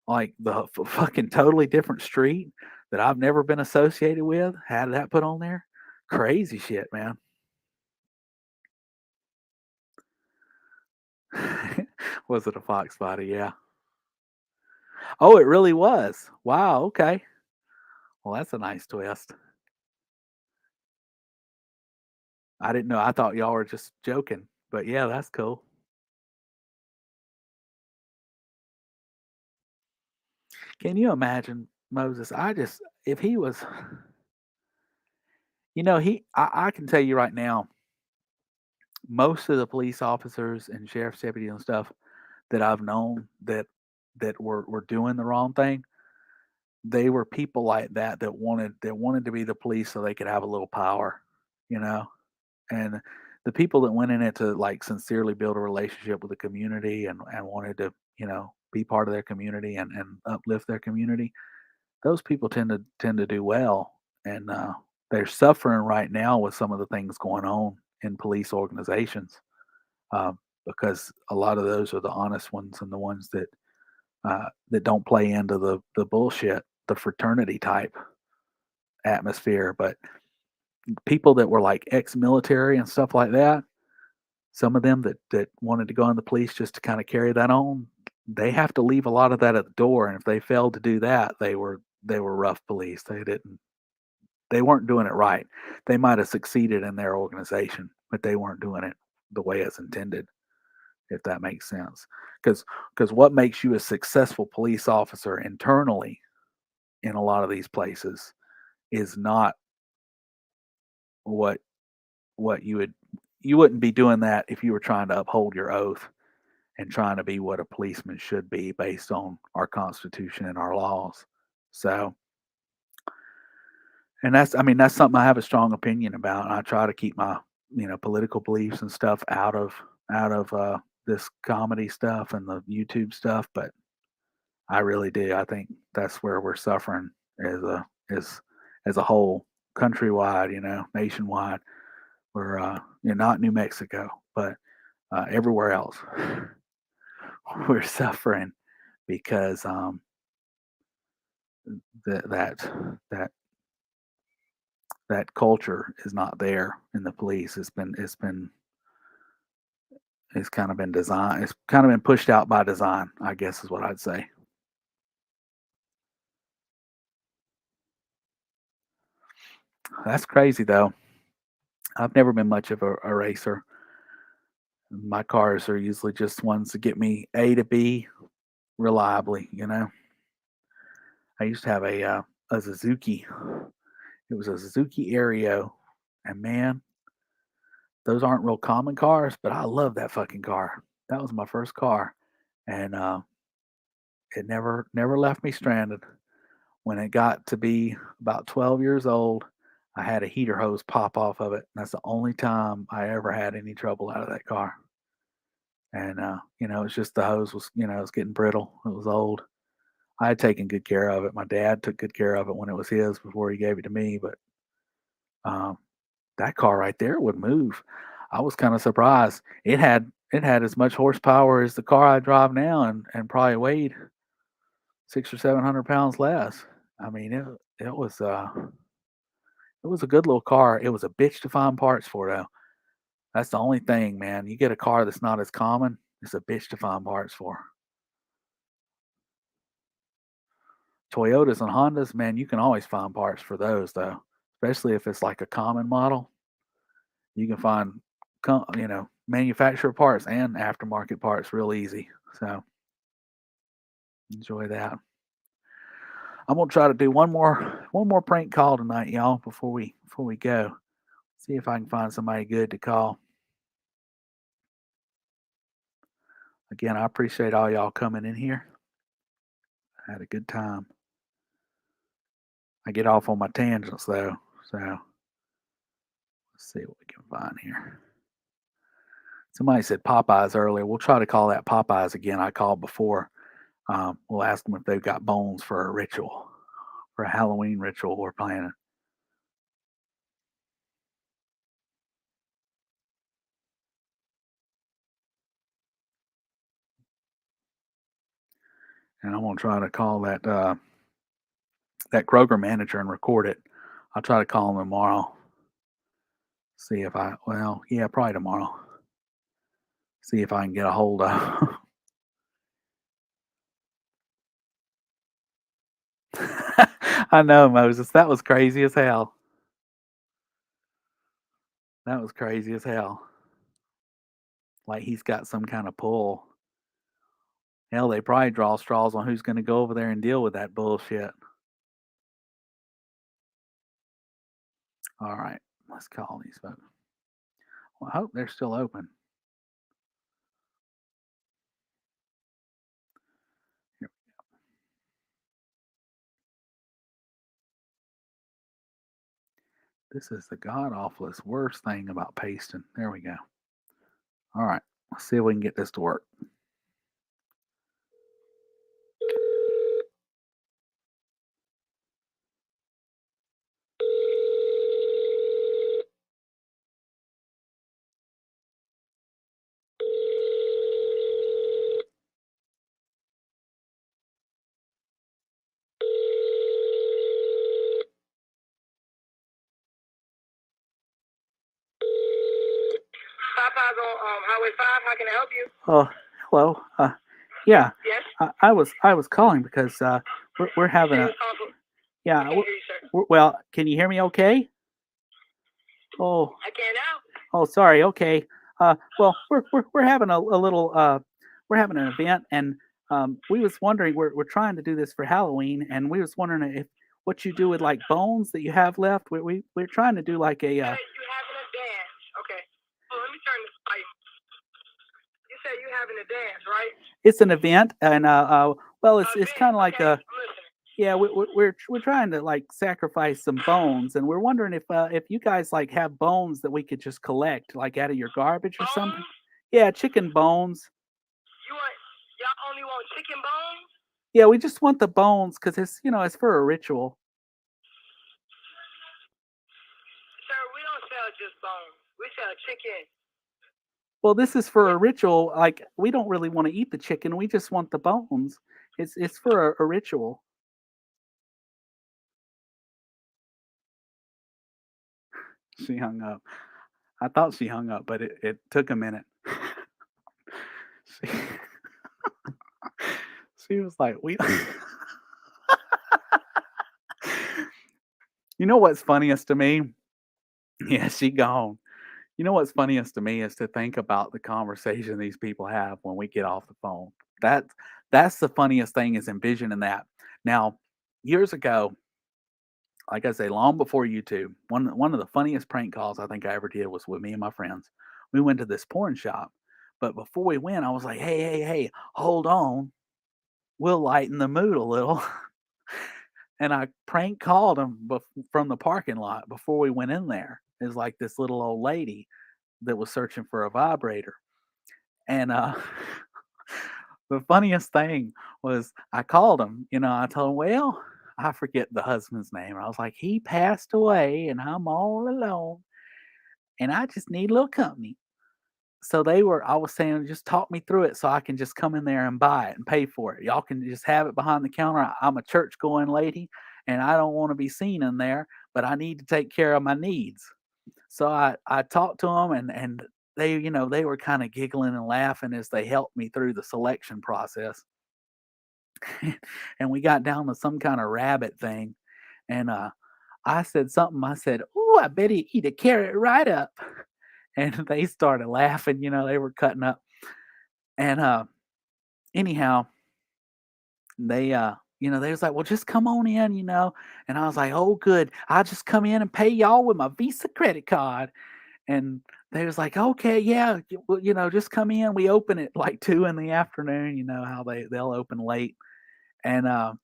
like the fucking totally different street that I've never been associated with. Had that put on there. Crazy shit, man. Was it a fox body? Yeah. Oh, it really was. Wow. Okay. Well, that's a nice twist. I didn't know. I thought y'all were just joking, but yeah, that's cool. Can you imagine Moses? If he was, I can tell you right now, most of the police officers and sheriff's deputies and stuff that I've known that were doing the wrong thing, they were people like that wanted to be the police so they could have a little power, you know. And the people that went in it to like sincerely build a relationship with the community and wanted to, be part of their community and uplift their community, those people tend to do well. And they're suffering right now with some of the things going on in police organizations, because a lot of those are the honest ones and the ones that don't play into the bullshit, the fraternity type atmosphere. But people that were like ex-military and stuff like that, some of them that wanted to go in the police just to kind of carry that on, they have to leave a lot of that at the door. And if they failed to do that, they were rough police. They weren't doing it right. They might have succeeded in their organization, but they weren't doing it the way it's intended, if that makes sense. Because what makes you a successful police officer internally in a lot of these places is not what you wouldn't be doing that if you were trying to uphold your oath and trying to be what a policeman should be based on our constitution and our laws. So, and that's something I have a strong opinion about. And I try to keep my political beliefs and stuff out of this comedy stuff and the YouTube stuff, but I really do. I think that's where we're suffering as a whole, countrywide, nationwide. We're not New Mexico, but everywhere else we're suffering because that that that culture is not there in the police. It's kind of been designed. It's kind of been pushed out by design, I guess is what I'd say. That's crazy though. I've never been much of a racer. My cars are usually just ones to get me A to B reliably. I used to have a Suzuki. It was a Suzuki Aereo, and man, those aren't real common cars, but I love that fucking car. That was my first car, and it never left me stranded. When it got to be about 12 years old, I had a heater hose pop off of it. That's the only time I ever had any trouble out of that car. And it's just the hose was, it was getting brittle. It was old. I had taken good care of it. My dad took good care of it when it was his before he gave it to me. But um, that car right there would move. I was kind of surprised. It had as much horsepower as the car I drive now, and probably weighed 600 or 700 pounds less. I mean, it was it was a good little car. It was a bitch to find parts for though. That's the only thing, man. You get a car that's not as common, it's a bitch to find parts for. Toyotas and Hondas, man, you can always find parts for those though, especially if it's like a common model. You can find, manufacturer parts and aftermarket parts real easy. So enjoy that. I'm gonna try to do one more prank call tonight, y'all, before we go. See if I can find somebody good to call. Again, I appreciate all y'all coming in here. I had a good time. I get off on my tangents though, so let's see what we can find here. Somebody said Popeyes earlier. We'll try to call that Popeyes again. I called before. We'll ask them if they've got bones for a ritual, for a Halloween ritual we're planning. And I'm gonna try to call that Kroger manager and record it. I'll try to call him tomorrow. See if probably tomorrow. See if I can get a hold of. I know, Moses. That was crazy as hell. That was crazy as hell. Like he's got some kind of pull. Hell, they probably draw straws on who's going to go over there and deal with that bullshit. All right, let's call these folks. Well, I hope they're still open. Here we go. This is the god awfulest worst thing about pasting. There we go. All right, let's see if we can get this to work. Popeye's on Highway 5. How can I help you? Oh, hello. Yeah, Yes. I was calling because we're having a yeah. I can't hear you, sir. Well, can you hear me? Okay. Oh, I can now. oh, sorry. Okay. Well, we're having a little we're having an event, and we was wondering we're trying to do this for Halloween, and we was wondering if what you do with like bones that you have left. We're trying to do like a You having a dance? Okay. Well, let me turn this light. You said you having a dance, right? it's an event, and well, it's kind of like okay. a I'm listening. yeah. We're trying to like sacrifice some bones, and we're wondering if you guys like have bones that we could just collect like out of your garbage or something. Bones? Yeah, chicken bones. Y'all only want chicken bones? Yeah, we just want the bones because it's for a ritual. Sir, we don't sell just bones. We sell chicken. Well, this is for a ritual. Like we don't really want to eat the chicken. We just want the bones. It's for a ritual. She hung up. I thought she hung up, but it took a minute. she, she was like, "We." You know what's funniest to me? Yeah, she gone. You know what's funniest to me is to think about the conversation these people have when we get off the phone. That that's the funniest thing is envisioning that. Now, years ago, like I say, long before YouTube, one of the funniest prank calls I think I ever did was with me and my friends. We went to this porn shop, but before we went, I was like, hey, hold on. We'll lighten the mood a little. And I prank called him from the parking lot before we went in there. It was like this little old lady that was searching for a vibrator. And the funniest thing was I called him, I told him, well, I forget the husband's name. I was like, he passed away and I'm all alone and I just need a little company. So I was saying, just talk me through it so I can just come in there and buy it and pay for it. Y'all can just have it behind the counter. I'm a church going lady and I don't want to be seen in there, but I need to take care of my needs. So I talked to them, and they, they were kind of giggling and laughing as they helped me through the selection process. And we got down to some kind of rabbit thing, and I said something. I said, "Ooh, I bet he eat a carrot right up." And they started laughing. They were cutting up. And anyhow, they was like, "Well, just come on in." And I was like, "Oh, good. I'll just come in and pay y'all with my Visa credit card." And they was like, "Okay, yeah, well, just come in." We open at like 2 in the afternoon. You know how they'll open late. And I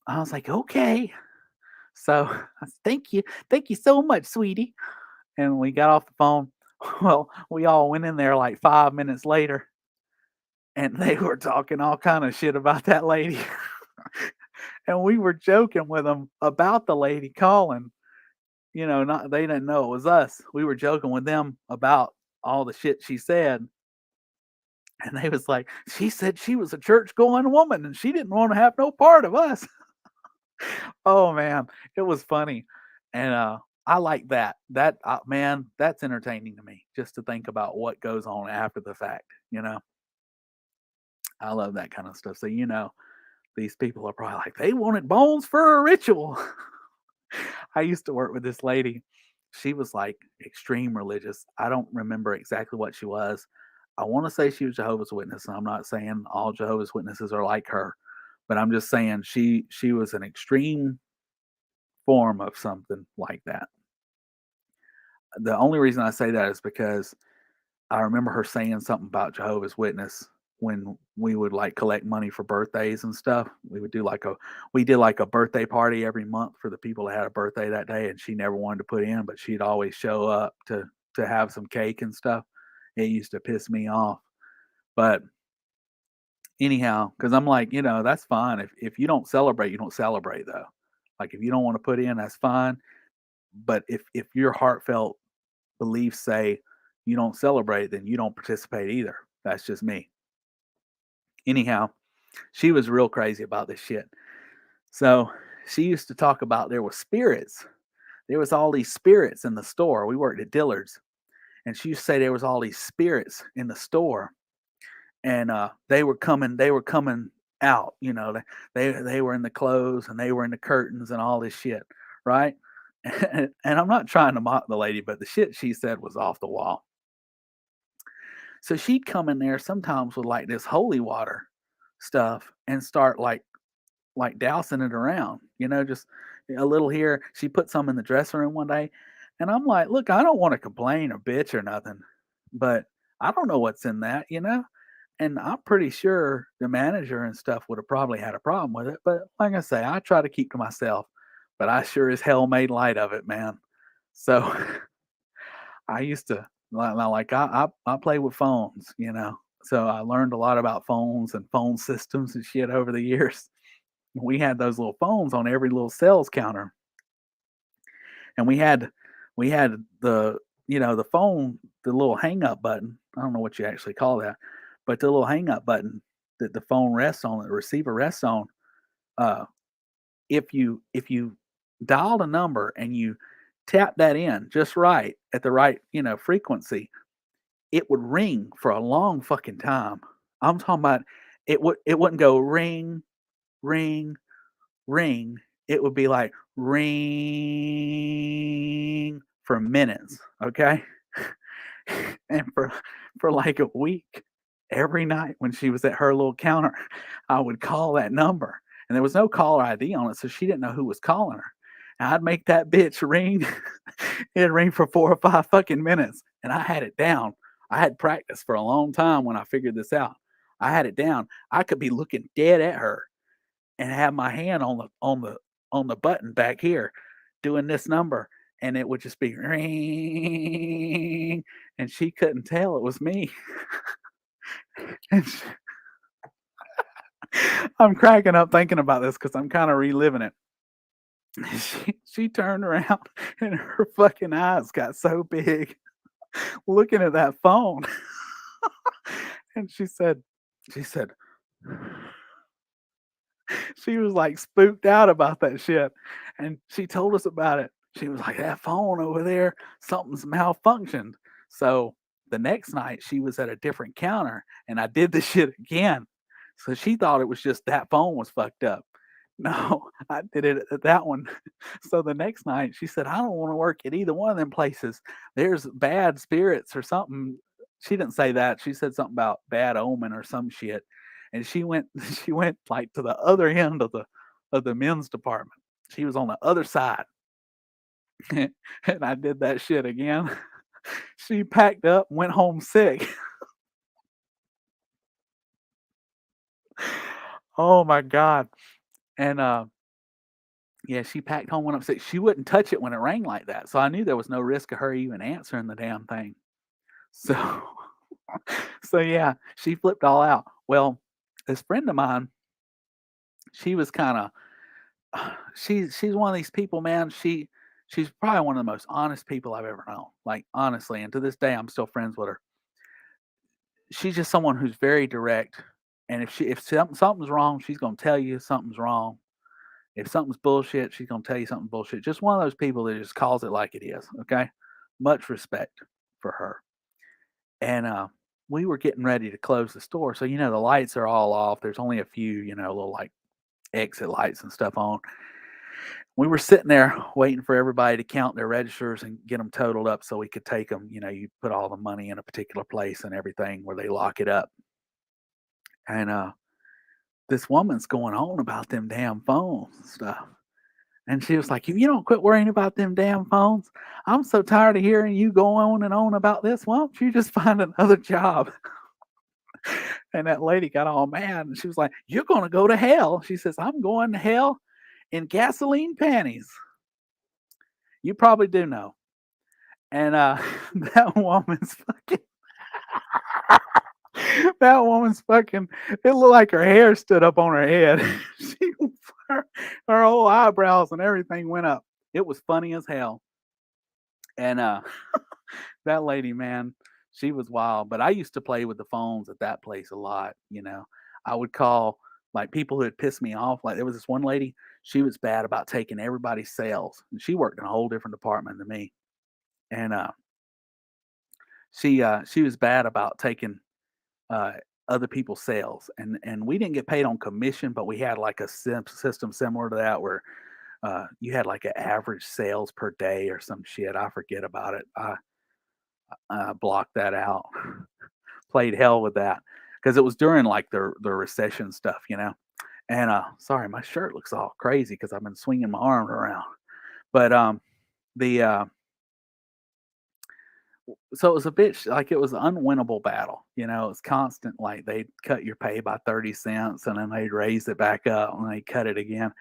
was like, "Okay." So I said, thank you so much, sweetie. And we got off the phone. Well, we all went in there like 5 minutes later, and they were talking all kind of shit about that lady. And we were joking with them about the lady calling. Not they didn't know it was us. We were joking with them about all the shit she said. And they was like, she said she was a church going woman and she didn't want to have no part of us. Oh man, it was funny. And I like that. That man, that's entertaining to me just to think about what goes on after the fact. I love that kind of stuff. So these people are probably like, they wanted bones for a ritual. I used to work with this lady. She was like extreme religious. I don't remember exactly what she was. I want to say she was Jehovah's Witness, and I'm not saying all Jehovah's Witnesses are like her, but I'm just saying she was an extreme form of something like that. The only reason I say that is because I remember her saying something about Jehovah's Witness when we would like collect money for birthdays and stuff. We did like a birthday party every month for the people that had a birthday that day, and she never wanted to put in, but she'd always show up to have some cake and stuff. It used to piss me off. But anyhow, because I'm like, that's fine. If you don't celebrate, you don't celebrate though. Like if you don't want to put in, that's fine. But if your heartfelt beliefs say you don't celebrate, then you don't participate either. That's just me. Anyhow, she was real crazy about this shit. So she used to talk about there were spirits. There was all these spirits in the store. We worked at Dillard's, and she used to say there was all these spirits in the store, and they were coming. They were coming out. They were in the clothes and they were in the curtains and all this shit, right? And I'm not trying to mock the lady, but the shit she said was off the wall. So she'd come in there sometimes with like this holy water stuff and start like dousing it around, just a little here. She put some in the dressing room one day, and I'm like, look, I don't want to complain or bitch or nothing, but I don't know what's in that. And I'm pretty sure the manager and stuff would have probably had a problem with it. But like I say, I try to keep to myself, but I sure as hell made light of it, man. So I used to like I play with phones. So I learned a lot about phones and phone systems and shit over the years. We had those little phones on every little sales counter, and we had the phone, the little hang up button. I don't know what you actually call that, but the little hang up button that the phone rests on, the receiver rests on. Uh, if you dialed a number and you tap that in just right at the right frequency, it would ring for a long fucking time. I'm talking about it wouldn't go ring, ring, ring. It would be like ring for minutes, okay? And for like a week, every night when she was at her little counter, I would call that number. And there was no caller ID on it, so she didn't know who was calling her. And I'd make that bitch ring. It'd ring for 4 or 5 fucking minutes. And I had it down. I had practiced for a long time when I figured this out. I had it down. I could be looking dead at her and have my hand on the button back here doing this number, and it would just be ring, and she couldn't tell it was me. And I'm cracking up thinking about this because I'm kind of reliving it. She turned around and her fucking eyes got so big looking at that phone. And she said, she was like spooked out about that shit. And she told us about it. She was like, that phone over there, something's malfunctioned. So the next night she was at a different counter and I did the shit again. So she thought it was just that phone was fucked up. No, I did it at that one. So the next night she said, I don't want to work at either one of them places. There's bad spirits or something. She didn't say that. She said something about bad omen or some shit. And she went she went like to the other end of the men's department. She was on the other side. And I did that shit again. She packed up, went home sick. Oh my god. And yeah, she packed home, went up sick. She wouldn't touch it when it rang like that. So I knew there was no risk of her even answering the damn thing. So so yeah, she flipped all out. Well, this friend of mine, she was kind of she's one of these people, man. She's probably one of the most honest people I've ever known. Like honestly, and to this day I'm still friends with her. She's just someone who's very direct. And if something's wrong, she's gonna tell you something's wrong. If something's bullshit, she's gonna tell you something bullshit. Just one of those people that just calls it like it is. Okay, much respect for her. And we were getting ready to close the store, so the lights are all off. There's only a few, little like exit lights and stuff on. We were sitting there waiting for everybody to count their registers and get them totaled up so we could take them. You put all the money in a particular place and everything where they lock it up. And this woman's going on about them damn phones and stuff. And she was like, if you don't quit worrying about them damn phones, I'm so tired of hearing you go on and on about this. Why don't you just find another job? And that lady got all mad and she was like, you're going to go to hell. She says, I'm going to hell in gasoline panties. You probably do know. And that woman's fucking that woman's fucking it looked like her hair stood up on her head. she her whole eyebrows and everything went up. It was funny as hell. And that lady, man, she was wild. But I used to play with the phones at that place a lot. I would call like people who had pissed me off. Like there was this one lady, she was bad about taking everybody's sales. And she worked in a whole different department than me. And she was bad about taking uh, other people's sales, and we didn't get paid on commission, but we had like a system similar to that where you had like an average sales per day or some shit. I forget about it. I blocked that out. Played hell with that because it was during like the recession stuff. And sorry, my shirt looks all crazy because I've been swinging my arm around. But the so it was a bit like it was an unwinnable battle. It's constant. Like they'd cut your pay by 30 cents and then they'd raise it back up and they'd cut it again.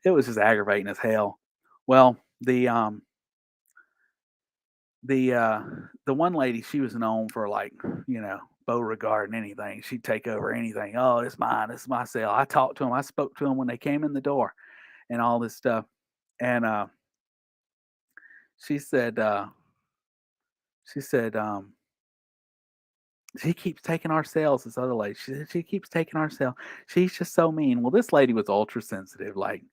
It was just aggravating as hell. Well, the one lady, she was known for like, Beauregard and anything. She'd take over anything. Oh, it's mine. It's my sale. I talked to them. I spoke to them when they came in the door and all this stuff. And she said, she said, she keeps taking our sales. This other lady, she said, she keeps taking our sale. She's just so mean. Well, this lady was ultra sensitive. Like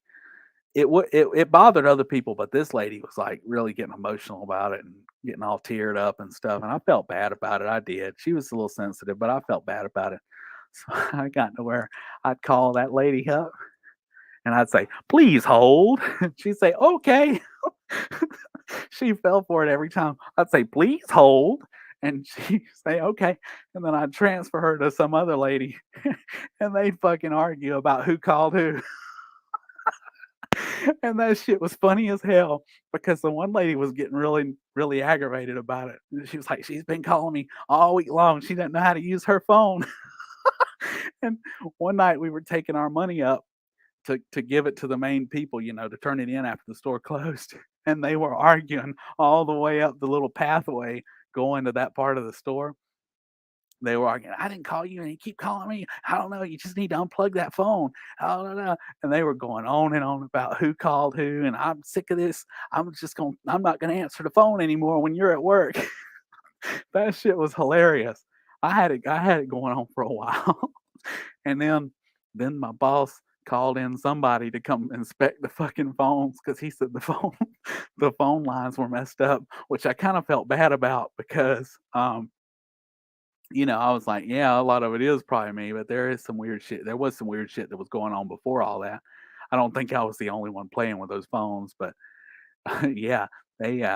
it bothered other people, but this lady was like really getting emotional about it and getting all teared up and stuff. And I felt bad about it. I did. She was a little sensitive, but I felt bad about it. So I got to where I'd call that lady up and I'd say, please hold. She'd say, okay. She fell for it every time. I'd say, please hold. And she'd say, okay. And then I'd transfer her to some other lady and they'd fucking argue about who called who. And that shit was funny as hell because the one lady was getting really, really aggravated about it. She was like, she's been calling me all week long. She doesn't know how to use her phone. And one night we were taking our money up to give it to the main people, to turn it in after the store closed. And they were arguing all the way up the little pathway going to that part of the store. They were arguing, I didn't call you and you keep calling me. I don't know. You just need to unplug that phone. I don't know. And they were going on and on about who called who. And I'm sick of this. I'm not going to answer the phone anymore when you're at work. That shit was hilarious. I had it going on for a while. And then my boss, called in somebody to come inspect the fucking phones because he said the phone lines were messed up, which I kind of felt bad about because I was like, yeah, a lot of it is probably me, but there is some weird shit. There was some weird shit that was going on before all that. I don't think I was the only one playing with those phones, but yeah, they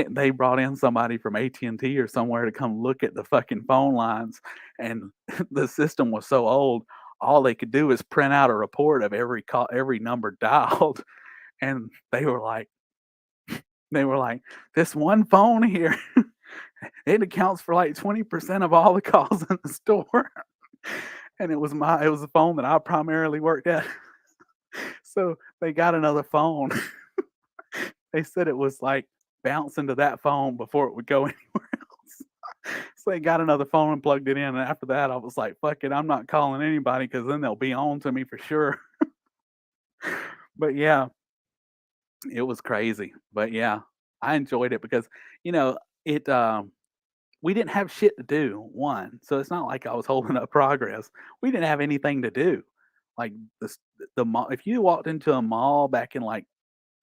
they brought in somebody from AT&T or somewhere to come look at the fucking phone lines, and the system was so old, all they could do is print out a report of every call, every number dialed, and they were like, this one phone here, it accounts for like 20% of all the calls in the store. And it was the phone that I primarily worked at. So they got another phone. They said it was like bouncing to that phone before it would go anywhere else. So they got another phone and plugged it in. And after that, I was like, fuck it, I'm not calling anybody because then they'll be on to me for sure. But yeah, it was crazy. But yeah, I enjoyed it because, it we didn't have shit to do, one. So it's not like I was holding up progress. We didn't have anything to do. Like the mall, if you walked into a mall back in like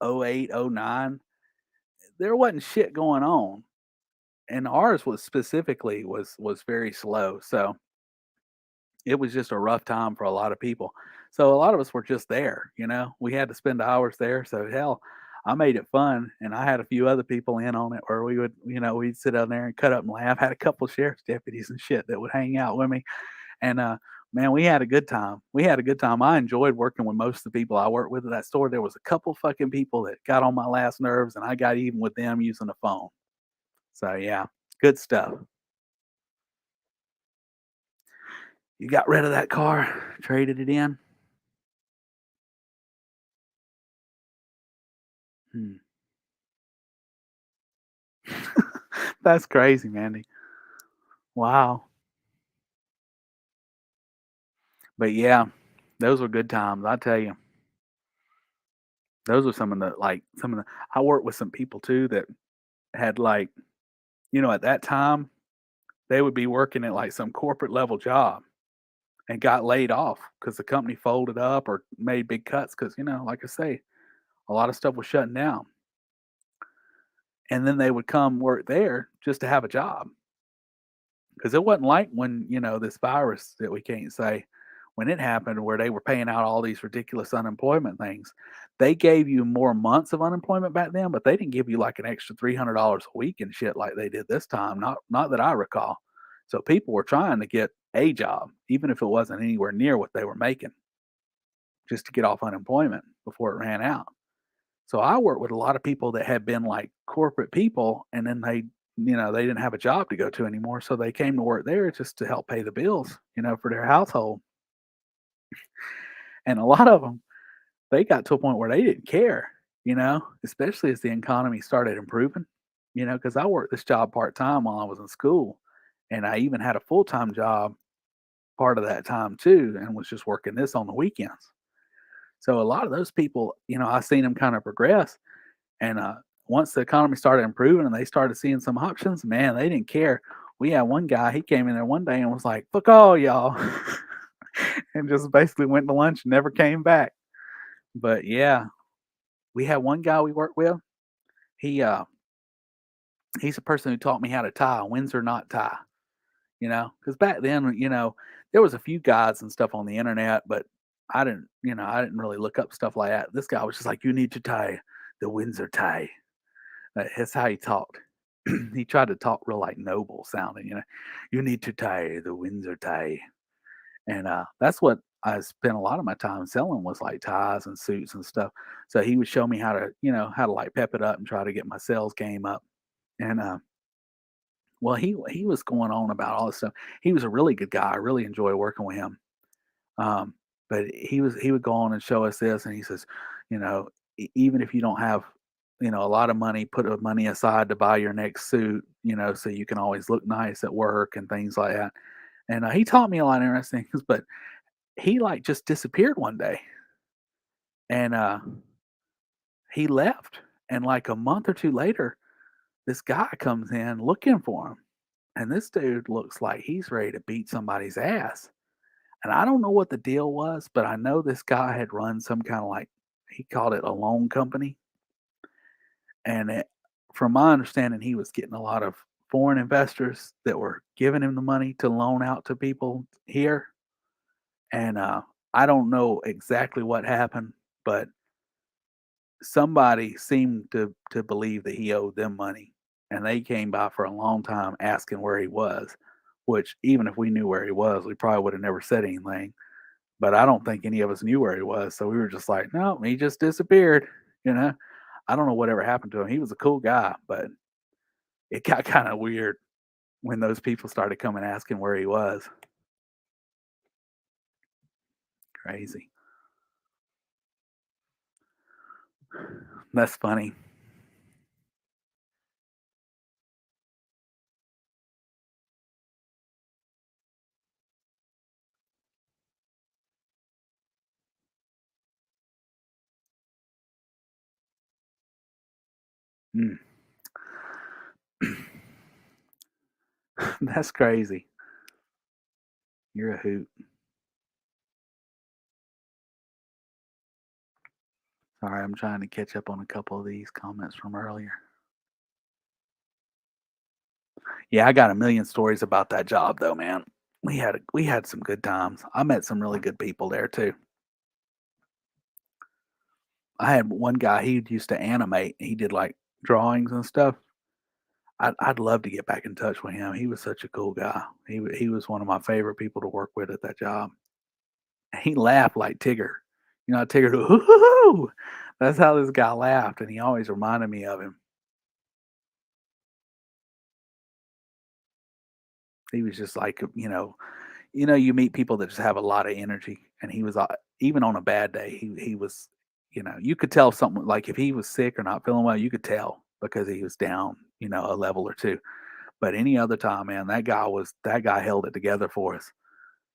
'08, '09, there wasn't shit going on. And ours was specifically was very slow. So it was just a rough time for a lot of people. So a lot of us were just there. We had to spend hours there. So hell, I made it fun, and I had a few other people in on it where we would, we'd sit down there and cut up and laugh. Had a couple sheriff's deputies and shit that would hang out with me, and man, we had a good time. We had a good time. I enjoyed working with most of the people I worked with at that store. There was a couple fucking people that got on my last nerves, and I got even with them using the phone. So yeah, good stuff. You got rid of that car, traded it in. Hmm. That's crazy, Mandy. Wow. But yeah, those were good times. I tell you, those were some of the. I worked with some people too that had at that time they would be working at like some corporate level job and got laid off because the company folded up or made big cuts because like I say, a lot of stuff was shutting down, and then they would come work there just to have a job. Because it wasn't like when, this virus that we can't say, when it happened where they were paying out all these ridiculous unemployment things. They gave you more months of unemployment back then, but they didn't give you like an extra $300 a week and shit like they did this time. Not that I recall. So people were trying to get a job, even if it wasn't anywhere near what they were making, just to get off unemployment before it ran out. So I worked with a lot of people that had been like corporate people, and then they didn't have a job to go to anymore, so they came to work there just to help pay the bills, for their household. And a lot of them, they got to a point where they didn't care, especially as the economy started improving, because I worked this job part time while I was in school, and I even had a full time job part of that time too, and was just working this on the weekends. So a lot of those people, I seen them kind of progress. And once the economy started improving and they started seeing some options, man, they didn't care. We had one guy, he came in there one day and was like, fuck all y'all. And just basically went to lunch and never came back. But yeah, we had one guy we worked with. He he's a person who taught me how to tie a Windsor knot tie, because back then, there was a few guides and stuff on the internet, but I didn't really look up stuff like that. This guy was just like, you need to tie the Windsor tie. That's how he talked. He tried to talk real like noble sounding, You need to tie the Windsor tie, and that's what I spent a lot of my time selling was like ties and suits and stuff. So he would show me how to like pep it up and try to get my sales game up. And well, he was going on about all this stuff. He was a really good guy. I really enjoy working with him. Um, but he would go on and show us this, and he says, you know, even if you don't have, a lot of money, put the money aside to buy your next suit, so you can always look nice at work and things like that. And he taught me a lot of interesting things, but he like just disappeared one day, and he left. And like a month or two later, this guy comes in looking for him, and this dude looks like he's ready to beat somebody's ass. And I don't know what the deal was, but I know this guy had run some kind of like, he called it a loan company. And from my understanding, he was getting a lot of foreign investors that were giving him the money to loan out to people here. And I don't know exactly what happened, but somebody seemed to believe that he owed them money, and they came by for a long time asking where he was, which even if we knew where he was, we probably would have never said anything. But I don't think any of us knew where he was, so we were just like, "No, he just disappeared." You know, I don't know whatever happened to him. He was a cool guy, but it got kind of weird when those people started coming asking where he was. Crazy. That's funny. Mm. That's crazy. You're a hoot. Sorry, I'm trying to catch up on a couple of these comments from earlier. Yeah, I got a million stories about that job though, man. We had some good times. I met some really good people there too. I had one guy, he used to animate. He did like drawings and stuff. I'd love to get back in touch with him. He was such a cool guy. He was one of my favorite people to work with at that job. He laughed like Tigger. You know, how Tigger, hoo. That's how this guy laughed, and he always reminded me of him. He was just like, you meet people that just have a lot of energy, and he was even on a bad day, he was, you could tell something like if he was sick or not feeling well, you could tell because he was down, a level or two. But any other time, man, that guy held it together for us.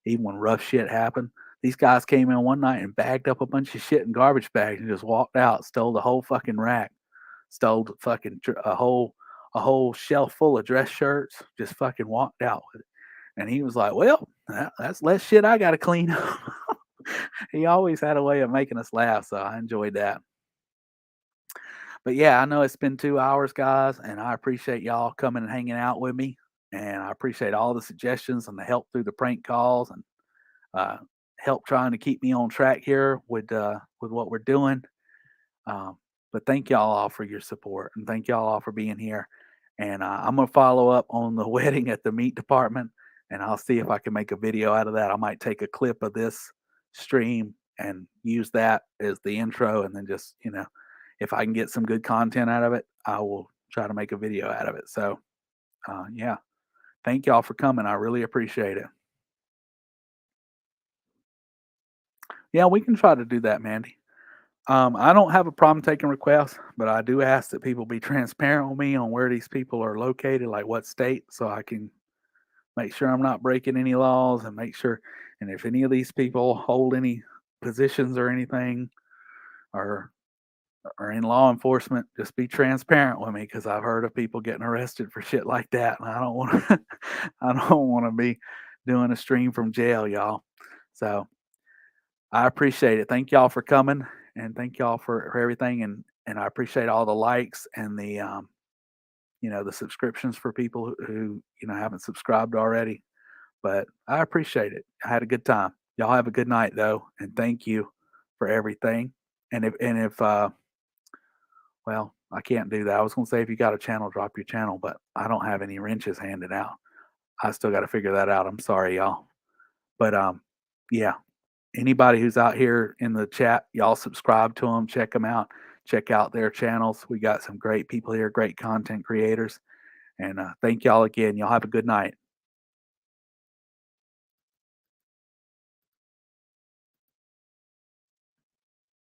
Even when rough shit happened, these guys came in one night and bagged up a bunch of shit in garbage bags and just walked out, stole the whole fucking rack, stole the fucking a whole shelf full of dress shirts, just fucking walked out with it. And he was like, "Well, that's less shit I got to clean up." He always had a way of making us laugh, so I enjoyed that. But yeah, I know it's been 2 hours, guys, and I appreciate y'all coming and hanging out with me. And I appreciate all the suggestions and the help through the prank calls and uh, help trying to keep me on track here with what we're doing. But thank y'all all for your support and thank y'all all for being here. And I'm gonna follow up on the wedding at the meat department, and I'll see if I can make a video out of that. I might take a clip of this stream and use that as the intro, and then just if I can get some good content out of it, I will try to make a video out of it. So yeah, thank y'all for coming. I really appreciate it. Yeah, we can try to do that, Mandy. I don't have a problem taking requests, but I do ask that people be transparent with me on where these people are located, like what state, so I can make sure I'm not breaking any laws and make sure. And if any of these people hold any positions or anything, or in law enforcement, just be transparent with me because I've heard of people getting arrested for shit like that, and I don't want to. I don't want to be doing a stream from jail, y'all. So I appreciate it. Thank y'all for coming, and thank y'all for everything. And I appreciate all the likes and the subscriptions for people who haven't subscribed already. But I appreciate it. I had a good time. Y'all have a good night though, and thank you for everything. And if well, I can't do that. I was gonna say if you got a channel, drop your channel, but I don't have any wrenches handed out. I still got to figure that out. I'm sorry, y'all. But yeah, anybody who's out here in the chat, y'all subscribe to them, check them out, check out their channels. We got some great people here, great content creators. And thank y'all again. Y'all have a good night.